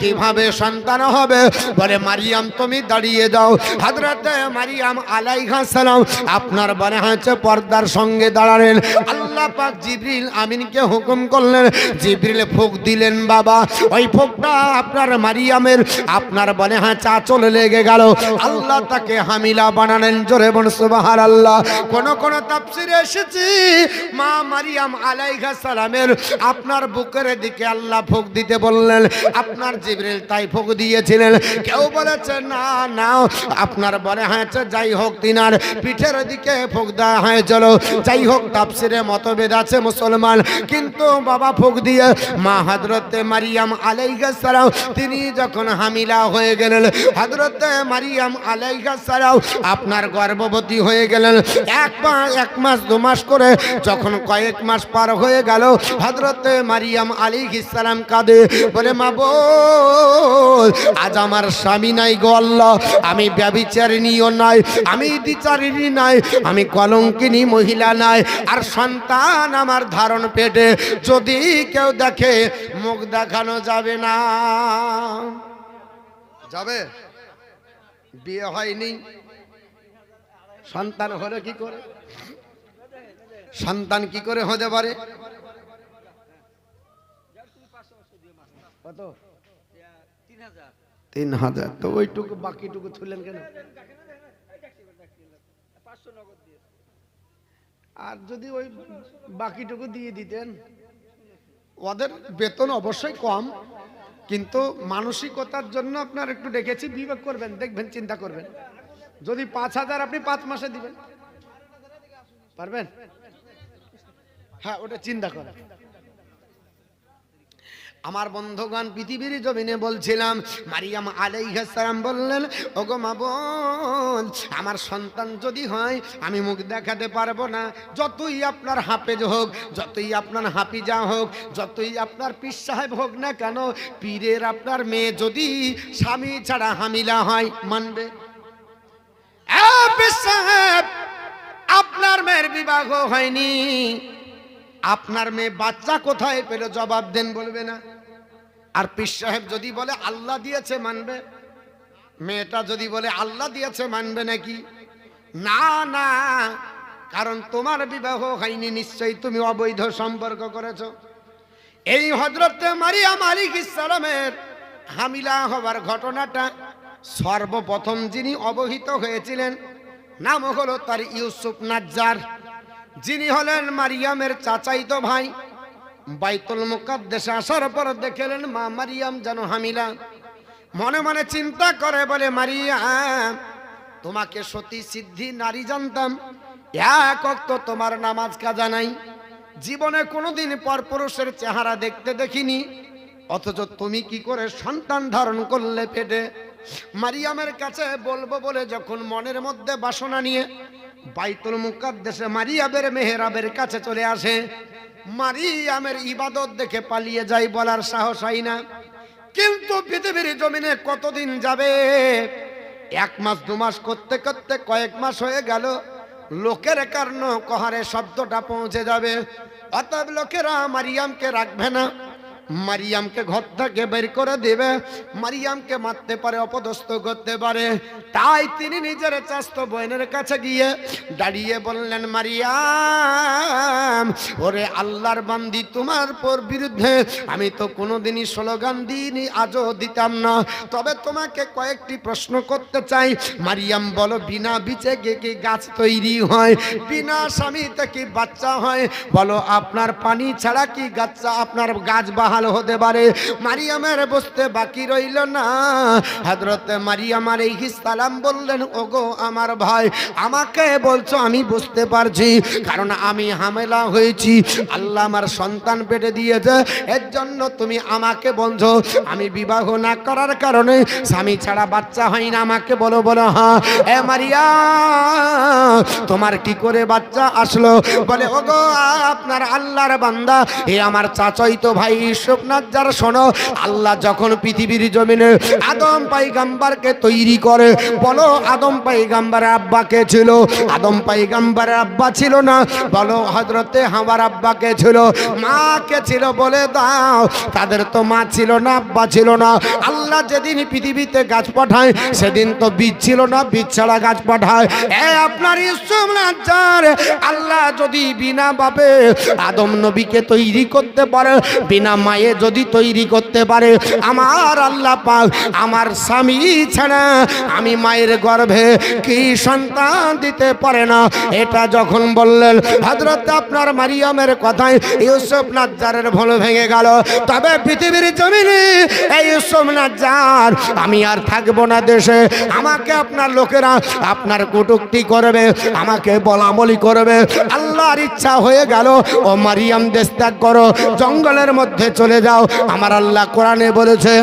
কিভাবে সন্তান হবে? বলে মারিয়াম তুমি দাঁড়িয়ে যাও। হযরতে মারিয়াম আলাইহিস সালাম আপনার বলে হচ্ছে পর্দার সঙ্গে দাঁড়ালেন। আল্লাহ পাক জিবরিল আমিনকে হুকুম করলেন, জিবরিল ফুঁক দিলেন। বাবা, ওই ফুঁকটা আপনার মারিয়ামের আপনার বলে চাচলে লেগে গেল। আল্লাহ তাকে হামিলা বানালেন। জোরে বল সুবহানাল্লাহ। কোন কোন তাফসিরে এসেছে মা মারিয়াম আলাইহিস সালামের আপনার বুকের দিকে আল্লাহ ফুঁক দিতে বললেন, আপনার জিবরিল তাই ফুঁক দিয়েছিলেন। কেউ বলেছে না না, আপনার বলে হয়েছে যাই হোক তিনার পিঠের দিকে ফুঁক দেওয়া হয়েছিল। যাই হোক তাফসিরে মতভেদ আছে মুসলমান, কিন্তু বাবা ফুঁক দিয়ে মা হযরতে মারিয়াম আলাইহিস সালাম তিনি যখন হামিলা হয়ে গেলেন, হযরতে মারিয়াম আলাইহিস সালাম আপনার গর্ভবতী হয়ে গেলেন। এক মাস 2 মাস করে যখন কয়েক মাস পার হয়ে গেল, হযরতে মারিয়াম আলাইহিস সালাম কাঁদে, বলে মাবুদ, আজ আমার স্বামী নাই গো আল্লাহ, আমি ব্যভিচারিণীও নাই, আমি দ্বিচারিণী নাই, আমি কলঙ্কিনী মহিলা নাই, আর সন্তান আমার ধারণ পেটে। যদি কেউ দেখে মুখ দেখানো যাবে না। যাবে? বিয়ে হয়নি, সন্তান হলে কি করে? সন্তান কি করে হতে পারে? কত? 3000। তো ওইটুকু বাকিটুকু তুললেন কেন? আর যদি ওই বাকিটুকু দিয়ে দিতেন, ওদের বেতন অবশ্যই কম, কিন্তু মানসিকতার জন্য আপনার একটু ডেকেছি, বিবেক করবেন, দেখবেন, চিন্তা করবেন। যদি 5000 আপনি 5 মাসে দিবেন, পারবেন? হ্যাঁ, ওটা চিন্তা করেন। আমার বন্ধুগণ, পৃথিবীর জমিনে বলছিলাম, মারিয়াম আলাইহিস সালাম বললেন, ওগো মাবুদ, আমার সন্তান যদি হয় আমি মুখ দেখাতে পারবো না। যতই আপনার হাফেজ হোক, যতই আপনার হাফিজা হোক, যতই আপনার পীর সাহেব হোক না কেন, পীরের আপনার মেয়ে যদি স্বামী ছাড়া হামিলা হয়, মানবে? পীর সাহেব, আপনার মেয়ের বিবাহ হয়নি, আপনার মেয়ে বাচ্চা কোথায় পেল? জবাব দেন, বলবে না? আর পীর সাহেব যদি বলে আল্লাহ দিয়েছে, মানবে? মেয়েটা যদি বলে আল্লাহ দিয়েছে, মানবে নাকি? না না, কারণ তোমার বিবাহ হয়নি, নিশ্চয়ই তুমি অবৈধ সম্পর্ক করেছ। এই হযরতে মারিয়াম আলাইহিস সালামের হামিলা হবার ঘটনাটা সর্বপ্রথম যিনি অবহিত হয়েছিলেন নাম হলো তার ইউসুফ নাজ্জার, যিনি হলেন মারিয়ামের চাচাইতো ভাই। বাইতুল মুকাদ্দাসে আসার পর দেখলেন মা মারিয়াম যেন হামিলা। মনে মনে চিন্তা করে, বলে মারিয়াম, তোমাকে সতী সিদ্ধি নারী জানতাম, এক ওয়াক্ত তোমার নামাজ কাজা নাই, জীবনে কোনোদিন পরপুরুষের চেহারা দেখতে দেখিনি, অথচ তুমি কি করে সন্তান ধারণ করলে পেটে? মারিয়ামের কাছে বলবো বলে যখন মনের মধ্যে বাসনা নিয়ে বাইতুল মুকাদ্দাসে মারিয়ামের মেহরাবের কাছে চলে আসে, মারিয়ামের ইবাদত দেখে পালিয়ে যাই, বলার সাহস হয় না। কিন্তু পৃথিবীর জমিনে কতদিন যাবে? 1 মাস 2 মাস করতে করতে কয়েক মাস হয়ে গেল। লোকের কারণ কহারে শব্দটা পৌঁছে যাবে, অতএব লোকেরা মারিয়ামকে রাখবে না। মারিয়ামকে ঘর থেকে বের করে দেবে, মারিয়ামকে মারতে পারে, অপদস্থ করতে পারে। তাই তিনি নিজের চাচাতো বোনের কাছে গিয়ে দাঁড়িয়ে বললেন, মারিয়াম, ওরে আল্লাহর বান্দি, তোমার বিরুদ্ধে আমি তো কোনোদিনই স্লোগান দিইনি, আজও দিতাম না, তবে তোমাকে কয়েকটি প্রশ্ন করতে চাই। মারিয়াম, বলো, বিনা বীজে কি গাছ তৈরি হয়? বিনা স্বামীতে কি বাচ্চা হয়? বলো, আপনার পানি ছাড়া কি আপনার গাছ বাহাল হতে পারে? মারিয়ামের বুঝতে বাকি রইল না। হযরতে মারিয়াম আলাইহিস সালাম বললেন, ওগো আমার ভাই, আমাকে বলছো, আমি বুঝতে পারছি, কারণ আমি হামেলা হয়েছি, আল্লাহ আমার সন্তান পেটে দিয়েছে, এর জন্য তুমি আমাকে বলছো আমি বিবাহ না করার কারণে স্বামী ছাড়া বাচ্চা হয় না। আমাকে বলো, বলো হ্যাঁ। এ মারিয়াম, তোমার কি করে বাচ্চা আসলো? বলে, ওগো আপনার আল্লাহর বান্দা, এ আমার চাচাতো ভাই ইউসুফ নাজ্জার, শোনো, আল্লাহ যখন পৃথিবীর জমিনে আদম পয়গম্বরকে তৈরি করে, বলো আদম পয়গম্বরের আব্বা কে ছিল? আদম পয়গম্বরের আব্বা ছিল না। বলো হযরতে হাওয়ার আব্বা কে ছিল? মা কে ছিল? বলে দাও। তাদের তো মা ছিল না, আব্বা ছিল না। আল্লাহ যেদিন পৃথিবীতে গাছ পাঠায়, সেদিন তো বীজ ছিল না, বীজ ছাড়া গাছ পাঠায়। এ আপনার ইউসুফ নাজ্জার, আল্লাহ যদি বিনা বাপে আদম নবীকে তৈরি করতে পারে, বিনা মায়ে যদি তৈরি করতে পারে, আমার আল্লাহ পাক আমার স্বামী ছাড়া আমি মায়ের গর্ভে কি সন্তান দিতে পারে না। এটা যখন বললেন, হযরত আপনার মারিয়ামের কথায় ইউসুফ নাজ্জারের ভুল ভেঙে গেল। তবে পৃথিবীর জমিনে এই ইউসুফ নাজ্জার আমি আর থাকবো না দেশে। আমাকে আপনার লোকেরা আপনার কটূক্তি করবে, আমাকে বলাবলি করবে। আল্লাহর ইচ্ছা হয়ে গেল, ও মারিয়াম, দেশ ত্যাগ করো, জঙ্গলের মধ্যে চলে যাও। আমার আল্লাহ কোরআনে বলেছে,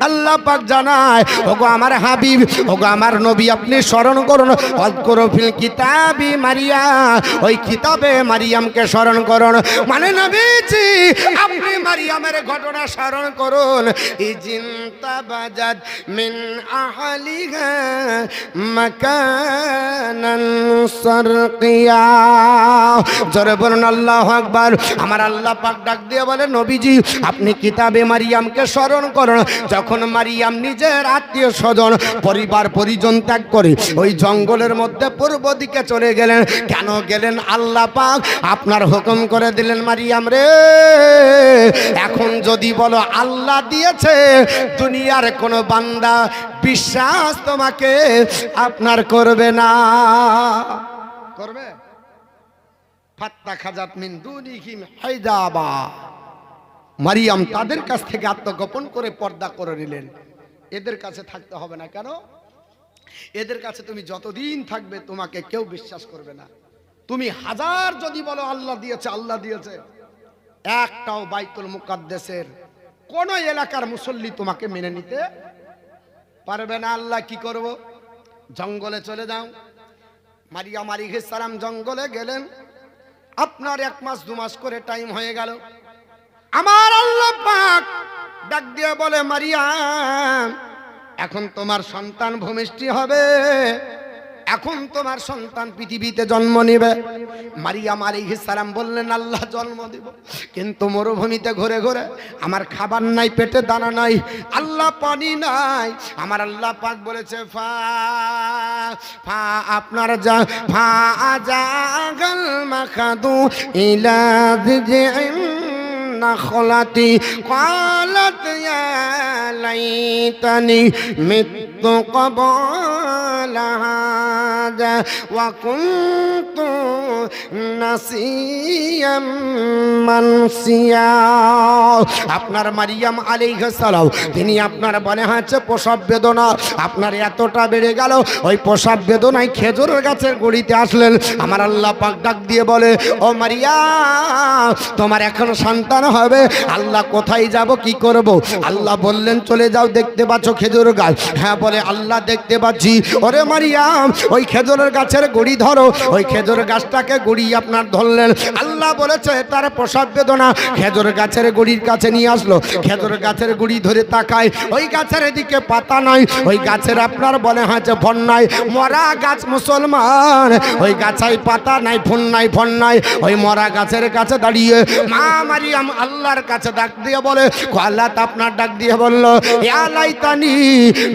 আল্লাহ পাক জানায়, ওগো আমার হাবিব, ওগো আমার নবী, আপনি স্মরণ করুন, অযকুরু ফিল কিতাবি মারিয়াম, ওই কিতাবে মারিয়ামকে স্মরণ করুন। মানে নবীজি, আপনি মারিয়ামের ঘটনা স্মরণ করুন। ইজিনতাবাজাত মিন আহলিহা মাকানান শারকিয়া। জোরে বলুন আল্লাহু আকবার। আমার আল্লাহ পাক ডাক দিয়ে বলে, নবীজি, আপনি কিতাবে মারিয়ামকে স্মরণ করুন। যখন মারিয়াম নিজের আত্মীয় স্বজন, পরিবার পরিজন ত্যাগ করে ওই জঙ্গলের মধ্যে পূর্ব দিকে চলে গেলেন। কেন গেলেন? আল্লাহ পাক আপনার হুকুম করে দিলেন, মারিয়াম রে, এখন যদি বলো আল্লাহ দিয়েছে, দুনিয়ার কোনো বান্দা বিশ্বাস তোমাকে আপনার করবে না। করবে? ফাত্তা খাজাত মিন দুনিহিম হাইজাবা। মারিয়াম তাদের কাছ থেকে আত্মগোপন করে পর্দা করে নিলেন। এদের কাছে থাকতে হবে না। কেন? এদের কাছে তুমি যতদিন থাকবে তোমাকে কেউ বিশ্বাস করবে না। তুমি হাজার যদি বলো আল্লাহ দিয়েছে, আল্লাহ দিয়েছে, একটাও বাইতুল মুকাদ্দাসের কোন এলাকার মুসল্লি তোমাকে মেনে নিতে পারবে না। আল্লাহ কি করব? জঙ্গলে চলে যাও। মারিয়াম আলাইহিস সালাম জঙ্গলে গেলেন। আপনার 1 মাস 2 মাস করে টাইম হয়ে গেল। আমার আল্লাহ পাক ডাক দিয়ে বলে, মারিয়াম, এখন তোমার সন্তান ভূমিষ্ঠ হবে, এখন তোমার সন্তান পৃথিবীতে জন্ম নেবে। মারিয়াম আলাইহিস সালাম বললেন, আল্লাহ জন্ম দিব, কিন্তু মরুভূমিতে ঘুরে ঘুরে আমার খাবার নাই, পেটে দানা নাই, আল্লাহ পানি নাই। আমার আল্লাহ পাক বলেছে, আপনার যা ফা আজাগাল মাখাদু ইলা যিজিন নাখলাতি ক্বালাত ইয়া লাইতানি মিতু ক্বাবলা হাযা ওয়া কুনতু নাসিয়াম মানসিয়া। আপনার মারিয়াম আলাইহিস সালাম, তিনি আপনার বলে হচ্ছে প্রসব বেদনা আপনার এতটা বেড়ে গেল, ওই প্রসব বেদনায় খেজুরের গাছের গুড়িতে আসলেন। আমার আল্লাহ পাক ডাক দিয়ে বলে, ও মারিয়াম, তোমার এখন সন্তান হবে। আল্লাহ কোথায় যাব, কি করব? আল্লাহ বললেন, চলে যাও, দেখতে পাচ্ছ খেজুর গাছ? হ্যাঁ। বলে বলে আল্লাহ দেখতে পাচ্ছি। ওরে মারিয়াম ওই খেজুরের গাছের গুড়ি ধরো। ওই খেজুরের গাছটাকে গুড়ি আপনার ধরলেন। আল্লাহ বলেছে তার প্রসব বেদনা খেজুর গাছের গুড়ির কাছে নিয়ে আসলো। খেজুর গাছের গুড়ি ধরে তাকায়, ওই গাছের দিকে পাতা নাই, ওই গাছের আপনার বলে হাঁচে ফল নাই, মরা গাছ মুসলমান, ওই গাছাই পাতা নাই, ফোন নাই, ফোন নাই। ওই মরা গাছের কাছে দাঁড়িয়ে মা মারিয়াম আল্লাহর কাছে ডাক দিয়ে বলে, আল্লাহ আপনার ডাক দিয়ে বলল, ইয়া লাইতানি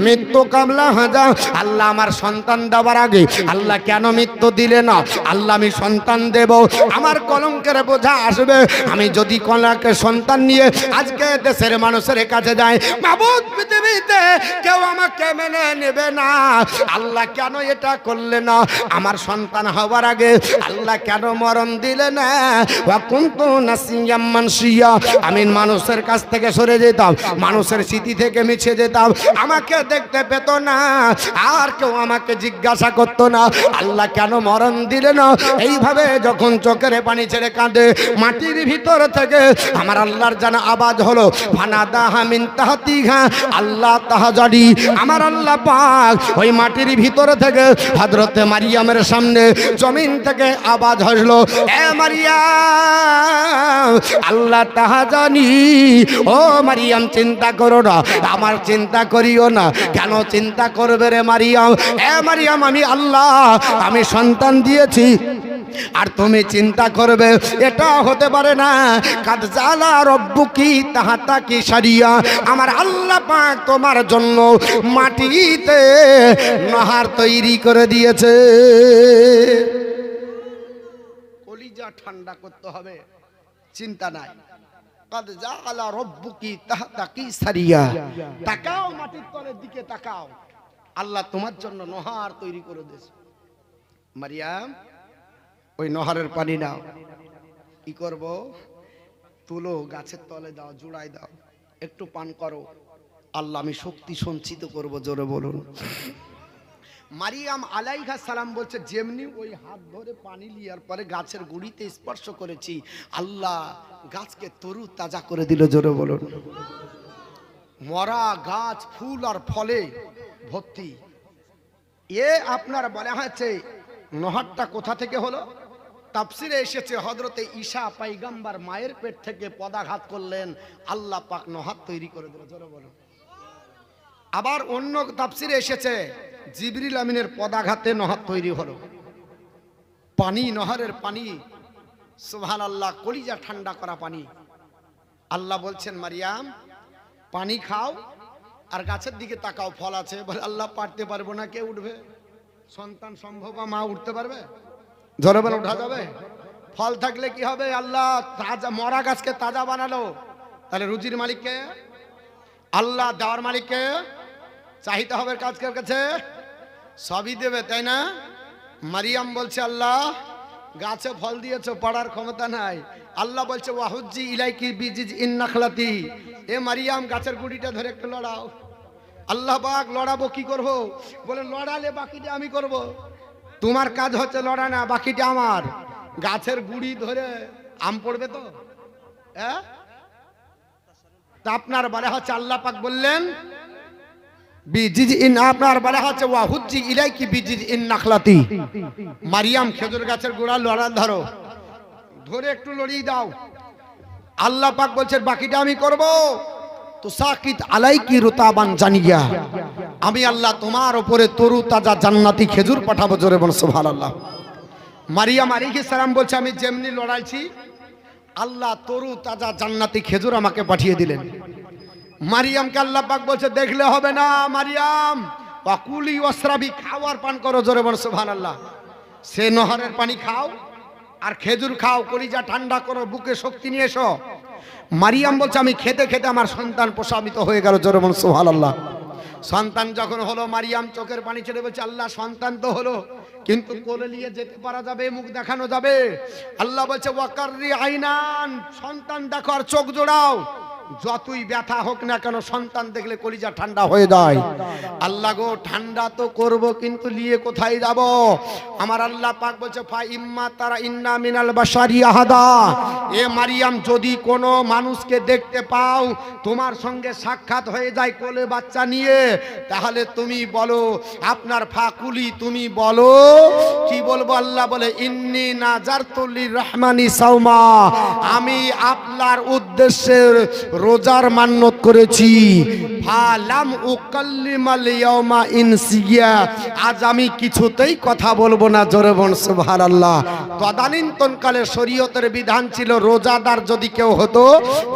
মৃত্যু কামলা হাজা, আল্লাহ আমার সন্তান দেওয়ার আগে আল্লাহ কেন মৃত্যু দিলে না? আল্লাহ আমি সন্তান দেব, আমার কলঙ্কের বোঝা আসবে। আমি যদি কলঙ্কের সন্তান নিয়ে আজকে দেশের মানুষের কাছে যাই, মাবুদ পৃথিবীতে কেউ আমাকে মেনে নেবে না। আল্লাহ কেন এটা করলে না? আমার সন্তান হওয়ার আগে আল্লাহ কেন মরণ দিলে না? ওয়া কুনতু নাসিয়াম মানসিয়া, আমি মানুষের কাছ থেকে সরে যেতাম, মানুষের স্মৃতি থেকে মিছে যেতাম, আমাকে দেখতে পেত না, আর কেউ আমাকে জিজ্ঞাসা করতো না আল্লাহ কেন মরণ দিলে না। এইভাবে যখন চোখের পানি ছেড়ে কাঁদে, মাটির ভিতর থেকে আমার আল্লাহর জানা আওয়াজ হলো, ফানাদাহা মিন তাহতিহা আল্লাহ তাহাজারি, আমার আল্লাহ পাক ওই মাটির ভিতর থেকে হযরতে মারিয়ামের সামনে জমিন থেকে আওয়াজ হলো, এ মারিয়াম আল্লাহ তাহাজানি, ও মারিয়াম চিন্তা করো না, আমার চিন্তা করিও না। কেন চিন্তা করবে রে মারিয়াম? এ মারিয়াম আমি আল্লাহ, আমি সন্তান দিয়েছি আর তুমি চিন্তা করবে, এটা হতে পারে না। কাদ জালা রব্বুকি তাহাতাকি সারিয়া, আমার আল্লাহ পাক তোমার জন্য মাটিতে নহর তৈরি করে দিয়েছে। কলিজা ঠান্ডা করতে হবে, চিন্তা নাই। কাদ জালা রব্বুকি তাহাতাকি সারিয়া, তাকাও মাটির তলের দিকে তাকাও, আল্লাহ তোমার জন্য নহর তৈরি করে দিয়েছে। মারিয়াম ওই নহরের পানি নাও, কি করব? তুলো গাছের তলে দাও, জুড়াই দাও, একটু পান করো, আল্লাহ আমি শক্তি সঞ্চিত করব। জোরে বলুন। মারিয়াম আলাইহা সালাম বলছে, যেমনি ওই হাত ধরে পানি লিয়ার পরে গাছের গুড়িতে স্পর্শ করেছি, আল্লাহ গাছকে তরু তাজা করে দিল। জোরে বলুন। মরা গাছ ফুল আর ফলে ভর্তি। এ আপনার বলা হয়েছে নহরটা কোথা থেকে হলো? তাফসিরে এসেছে হযরতে ঈসা পয়গম্বর মায়ের পেট থেকে পদাঘাত করলেন, আল্লাহ পাক নহর তৈরি করে দিল। জোরে বলুন। আবার অন্য তাফসিরে এসেছে জিবরিল আমিনের পদাঘাতে নহর তৈরি হলো। পানি, নহরের পানি, সুবহানাল্লাহ, কলিজা ঠান্ডা করা পানি। আল্লাহ বলছেন মারিয়াম পানি খাও আর গাছের দিকে তাকাও, ফল আছে। বলে আল্লাহ পারতে পারবো না, কে উঠবে? সন্তান সম্ভব, মা উঠতে পারবে? জোরে বলে উঠা যাবে? ফল থাকলে কি হবে? আল্লাহ তাজা মরা গাছকে তাজা বানালো, তাহলে রুজির মালিককে? আল্লাহ দেওয়ার মালিককে? চাইতে হবে কাজকের কাছে, সবই দেবে, তাই না? মারিয়াম বলছে আল্লাহ গাছে ফল দিয়েছো, পাড়ার ক্ষমতা নাই। আল্লাহ বলছে ওয়াহুজ্জি ইলাইকি বিজিজ ইন নাখলাতি, এ মারিয়াম গাছের গুড়িটা ধরে একটু লড়াও। আল্লাহ পাক লড়াবো, কি করব? বলে লড়ালে বাকিটা আমি করব। তোমার কাজ হচ্ছে লড়া না, বাকিটা আমার। গাছের গুড়ি ধরে আম পড়বে তো? হ্যাঁ, তা আপনার বলা হচ্ছে আল্লাহ পাক বললেন বিজিজ ইন, আপনার বলা হচ্ছে ওয়াহুজ্জি ইলাইকি বিজিজ ইন নাখলাতি, মারিয়াম খেজুর গাছের গোড়া লড়া ধরো, ধরে একটু লড়িয়ে দাও। আল্লাহ পাক বলছেন বাকিটা আমি করব। তো সাকিত আলাইকি রুতাবান জানিয়া, আমি আল্লাহ তোমার উপরে তরু তাজা জান্নাতি খেজুর পাঠাবো। জোরে বল সুবহানাল্লাহ। মারিয়াম আলাইহিস সালাম বলছে আমি যেমনি লড়াইছি, আল্লাহ তরু তাজা জান্নাতি খেজুর আমাকে পাঠিয়ে দিলেন। মারিয়ামকে আল্লাহ পাক বলছে দেখলে হবে না মারিয়াম, ওয়াকুলি ওয়াসরাবি, খাওয়ার পান করো। জোরে বল সুবহানাল্লাহ। সে নহরের পানি খাও আর খেজুর খাও, কলিজা ঠান্ডা করো, বুকে শক্তি নিয়ে এসো। মারিয়াম বলছে আমি খেতে খেতে আমার সন্তান প্রসবিত হয়ে গেল। জোরে বল সুবহানাল্লাহ। সন্তান যখন হলো মারিয়াম চোখের পানি ছেড়ে বলছে আল্লাহ সন্তান তো হলো, কিন্তু কোলে নিয়ে যেতে পারা যাবে, মুখ দেখানো যাবে? আল্লাহ বলছে ওয়াকাররি আইনান, সন্তান দেখো আর চোখ জোড়াও। যতই ব্যথা হোক না কেন সন্তান দেখলে কলিজা ঠান্ডা হয়ে যায়। আল্লাহ গো ঠান্ডা তো করব, কিন্তু নিয়ে কোথায় যাব? আমার আল্লাহ পাক বলছে ফা ইম্মা তারা ইন্না মিনাল বাশারি আহাদা, এ মারিয়াম যদি কোনো মানুষকে দেখতে পাও, তোমার সঙ্গে সাক্ষাৎ হয়ে যায় কোলে বাচ্চা নিয়ে, তাহলে তুমি বলো আপনার ফাকুলি, তুমি বলো কি বলবো? আল্লাহ বলে ইন্নী নাজারতু লিররহমানি সাওমা, আমি আপনার উদ্দেশ্যে রোজার মান্নত করেছি। ফালাম উকাল্লিমাল ইয়াউমা ইনসিয়া, আজ আমি কিছুতেই কথা বলবো না। জোরে বল সুবহানাল্লাহ। তদানীন্তনকালে শরীয়তের বিধান ছিল রোজাদার যদি কেউ হতো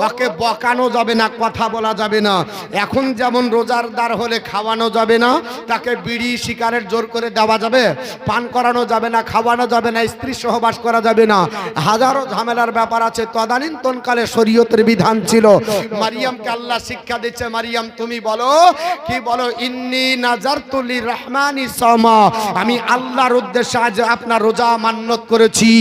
ওকে বকানো যাবে না, কথা বলা যাবে না। এখন যেমন রোজাদার হলে খাওয়ানো যাবে না, তাকে বিড়ি সিগারেট জোর করে দেওয়া যাবে, পান করানো যাবে না, খাওয়ানো যাবে না, স্ত্রী সহবাস করা যাবে না, হাজারো ঝামেলার ব্যাপার আছে। তদানীন্তনকালে শরীয়তের বিধান ছিল। মারিয়ামকে আল্লাহ শিক্ষা দিচ্ছে, মারিয়াম তুমি বলো কি বলো? ইন্নী নাজারতু লিররহমানি সাওমা, আমি আল্লাহর উদ্দেশ্যে আজ আপনার রোজা মান্নত করেছি।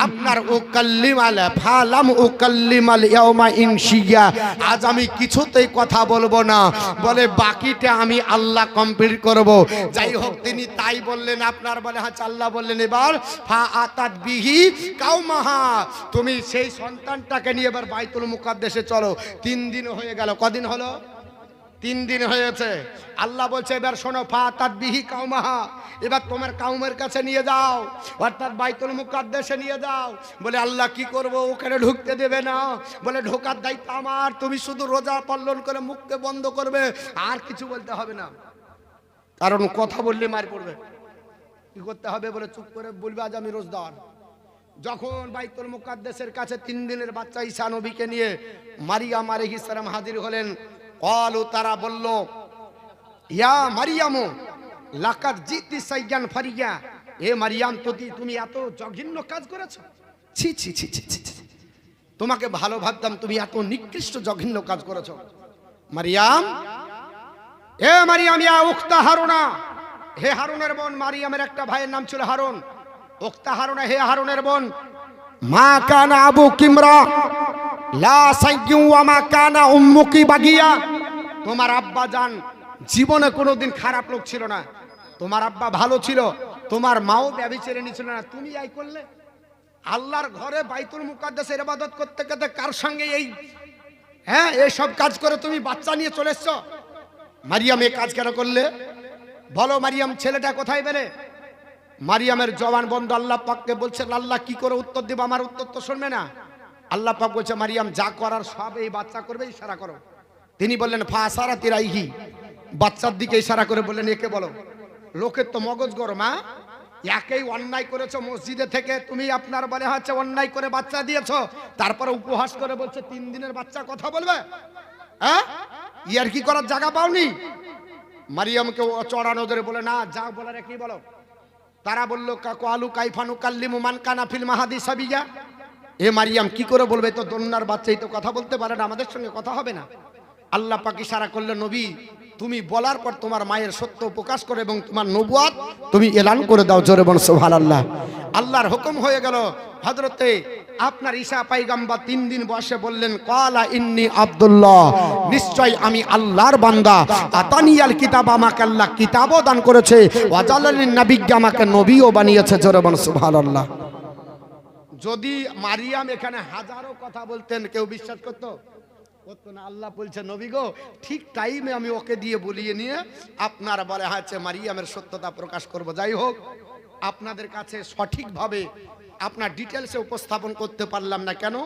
আপনার উকাল্লিমাল ফালাম উকাল্লিমাল ইয়াউমা ইনসিয়া, আজ আমি কিছুতেই কথা বলবো না, বলে বাকিটা আমি আল্লাহ কমপ্লিট করব। যাই হোক তিনি তাই বললেন। আপনার বলে হ্যাঁ, আল্লাহ বললেন এবার ফা আতাত বিহি কাউমাহা, তুমি সেই সন্তানটাকে নিয়ে এবার বাইতুল মুকাদ্দাসে চলো। 3 দিন হয়ে গেল। কদিন হলো? 3 দিন হয়েছে। আল্লাহ বলছে এবার শোনো, ফাতাত বিহি কাউমাহা, এবার তোমার কাউমের কাছে নিয়ে যাও, অর্থাৎ বাইতুল মুকাদ্দাসে নিয়ে যাও। বলে আল্লাহ কি করব? ওখানে ঢুকতে দেবে না। বলে ঢোকার দায়িত্ব আমার, তুমি শুধু রোজা পালন করে মুখকে বন্ধ করবে, আর কিছু বলতে হবে না, কারণ কথা বললে মার পড়বে। কি করতে হবে? বলে চুপ করে বলবে আজ আমি রোজদার। যখন বাইতুল মুকাদ্দাসের কাছে 3 দিনের বাচ্চা ঈসা নবীকে নিয়ে মারিয়াম আলাইহিস সালাম হাজির হলেন, ক্বালু, তারা বলল ইয়া মারিয়াম লাকাদ জিতি সাইয়ান ফারিয়া, এ মারিয়াম তুমি এত জঘন্য কাজ করেছো, ছি ছি ছি ছি ছি, তোমাকে ভালো ভাবতাম, তুমি এত নিকৃষ্ট জঘন্য কাজ করেছো। মারিয়াম, এ মারিয়াম, ইয়া উখতা হারুনা, হে হারুনের বোন। মারিয়ামের একটা ভাইয়ের নাম ছিল হারুন। উখতা হারুনা, হে হারুনের বোন। মা কানা আবু কিমরা লা সাইয়্যু ওয়া মা কানা উম্মুকি বাগিয়া, তোমার আব্বা জান জীবনে কোনোদিন খারাপ লোক ছিল না, তোমার আব্বা ভালো ছিল, তোমার মাও ব্যভিচারিণী ছিল না, তুমি এই করলে? আল্লাহর ঘরে বাইতুল মুকাদ্দাসের ইবাদত করতে করতে কার সঙ্গে এই সব কাজ করে তুমি বাচ্চা নিয়ে চলে এসছো? মারিয়াম এই কাজ কেন করলে? বলো মারিয়াম ছেলেটা কোথায় পেলে? মারিয়ামের জবান বন্ধ। আল্লাহ পাককে বলছে, আল্লাহ কি করে উত্তর দেব? আমার উত্তর তো শুনবে না। আল্লাহ পাক বলছে মারিয়াম যা করার সব এই বাচ্চা করবে, ইশারা করো। তিনি বললেন ফাসারা তিরাইহি, বাচ্চার দিকে ইশারা করে বললেন একে বলো। লোকের তো মগজ গরম। একেই অন্যায় করেছো, মসজিদে থেকে তুমি আপনার বলে হচ্ছে অন্যায় করে বাচ্চা দিয়েছো, তারপরে উপহাস করে বলছে 3 দিনের বাচ্চা কথা বলবে? ইয়ার কি করার জায়গা পাওনি? মারিয়ামকে চড়া নজরে বলে না, যা বলার কি বলো। তারা বলল কাকু কাইফানু কাল্লিমু মান কানা ফিল মাহাদি সাবিয়া, এ মারিয়াম কি করে বলবে? তো দন্নার বাচ্চাই তো কথা বলতে পারে না, আমাদের সঙ্গে কথা হবে না। আল্লাহ পাক ইশারা করলেন নবী তুমি বলার পর তোমার মায়ের সত্য প্রকাশ করে এবং তোমার নবুয়াত তুমি এলান করে দাও। জোরে বল সুবহানাল্লাহ। আল্লাহর হুকুম হয়ে গেল। হযরতে আপনার ঈসা পয়গম্বর 3 দিন বসে বললেন ক্বালা ইন্নী আব্দুল্লাহ, নিশ্চয় আমি আল্লাহর বান্দা। আতানিয়াল কিতাব, আমাকে আল্লাহ কিতাবও দান করেছে। ওয়াজালালিন নাবিয়্যা, আমাকে নবীও বানিয়েছে। জোরে বল সুবহানাল্লাহ। যদি মারিয়াম এখানে হাজারো কথা বলতেন কেউ বিশ্বাস করতো? করতো না। আল্লাহ বলছে নবী গো ঠিক টাইমে আমি ওকে দিয়ে বলিয়ে নিয়ে আপনার বলে হচ্ছে মারিয়ামের সত্যতা প্রকাশ করব। যাই হোক, আপনাদের কাছে সঠিকভাবে আপনার ডিটেলসে উপস্থাপন করতে পারলাম না কেন?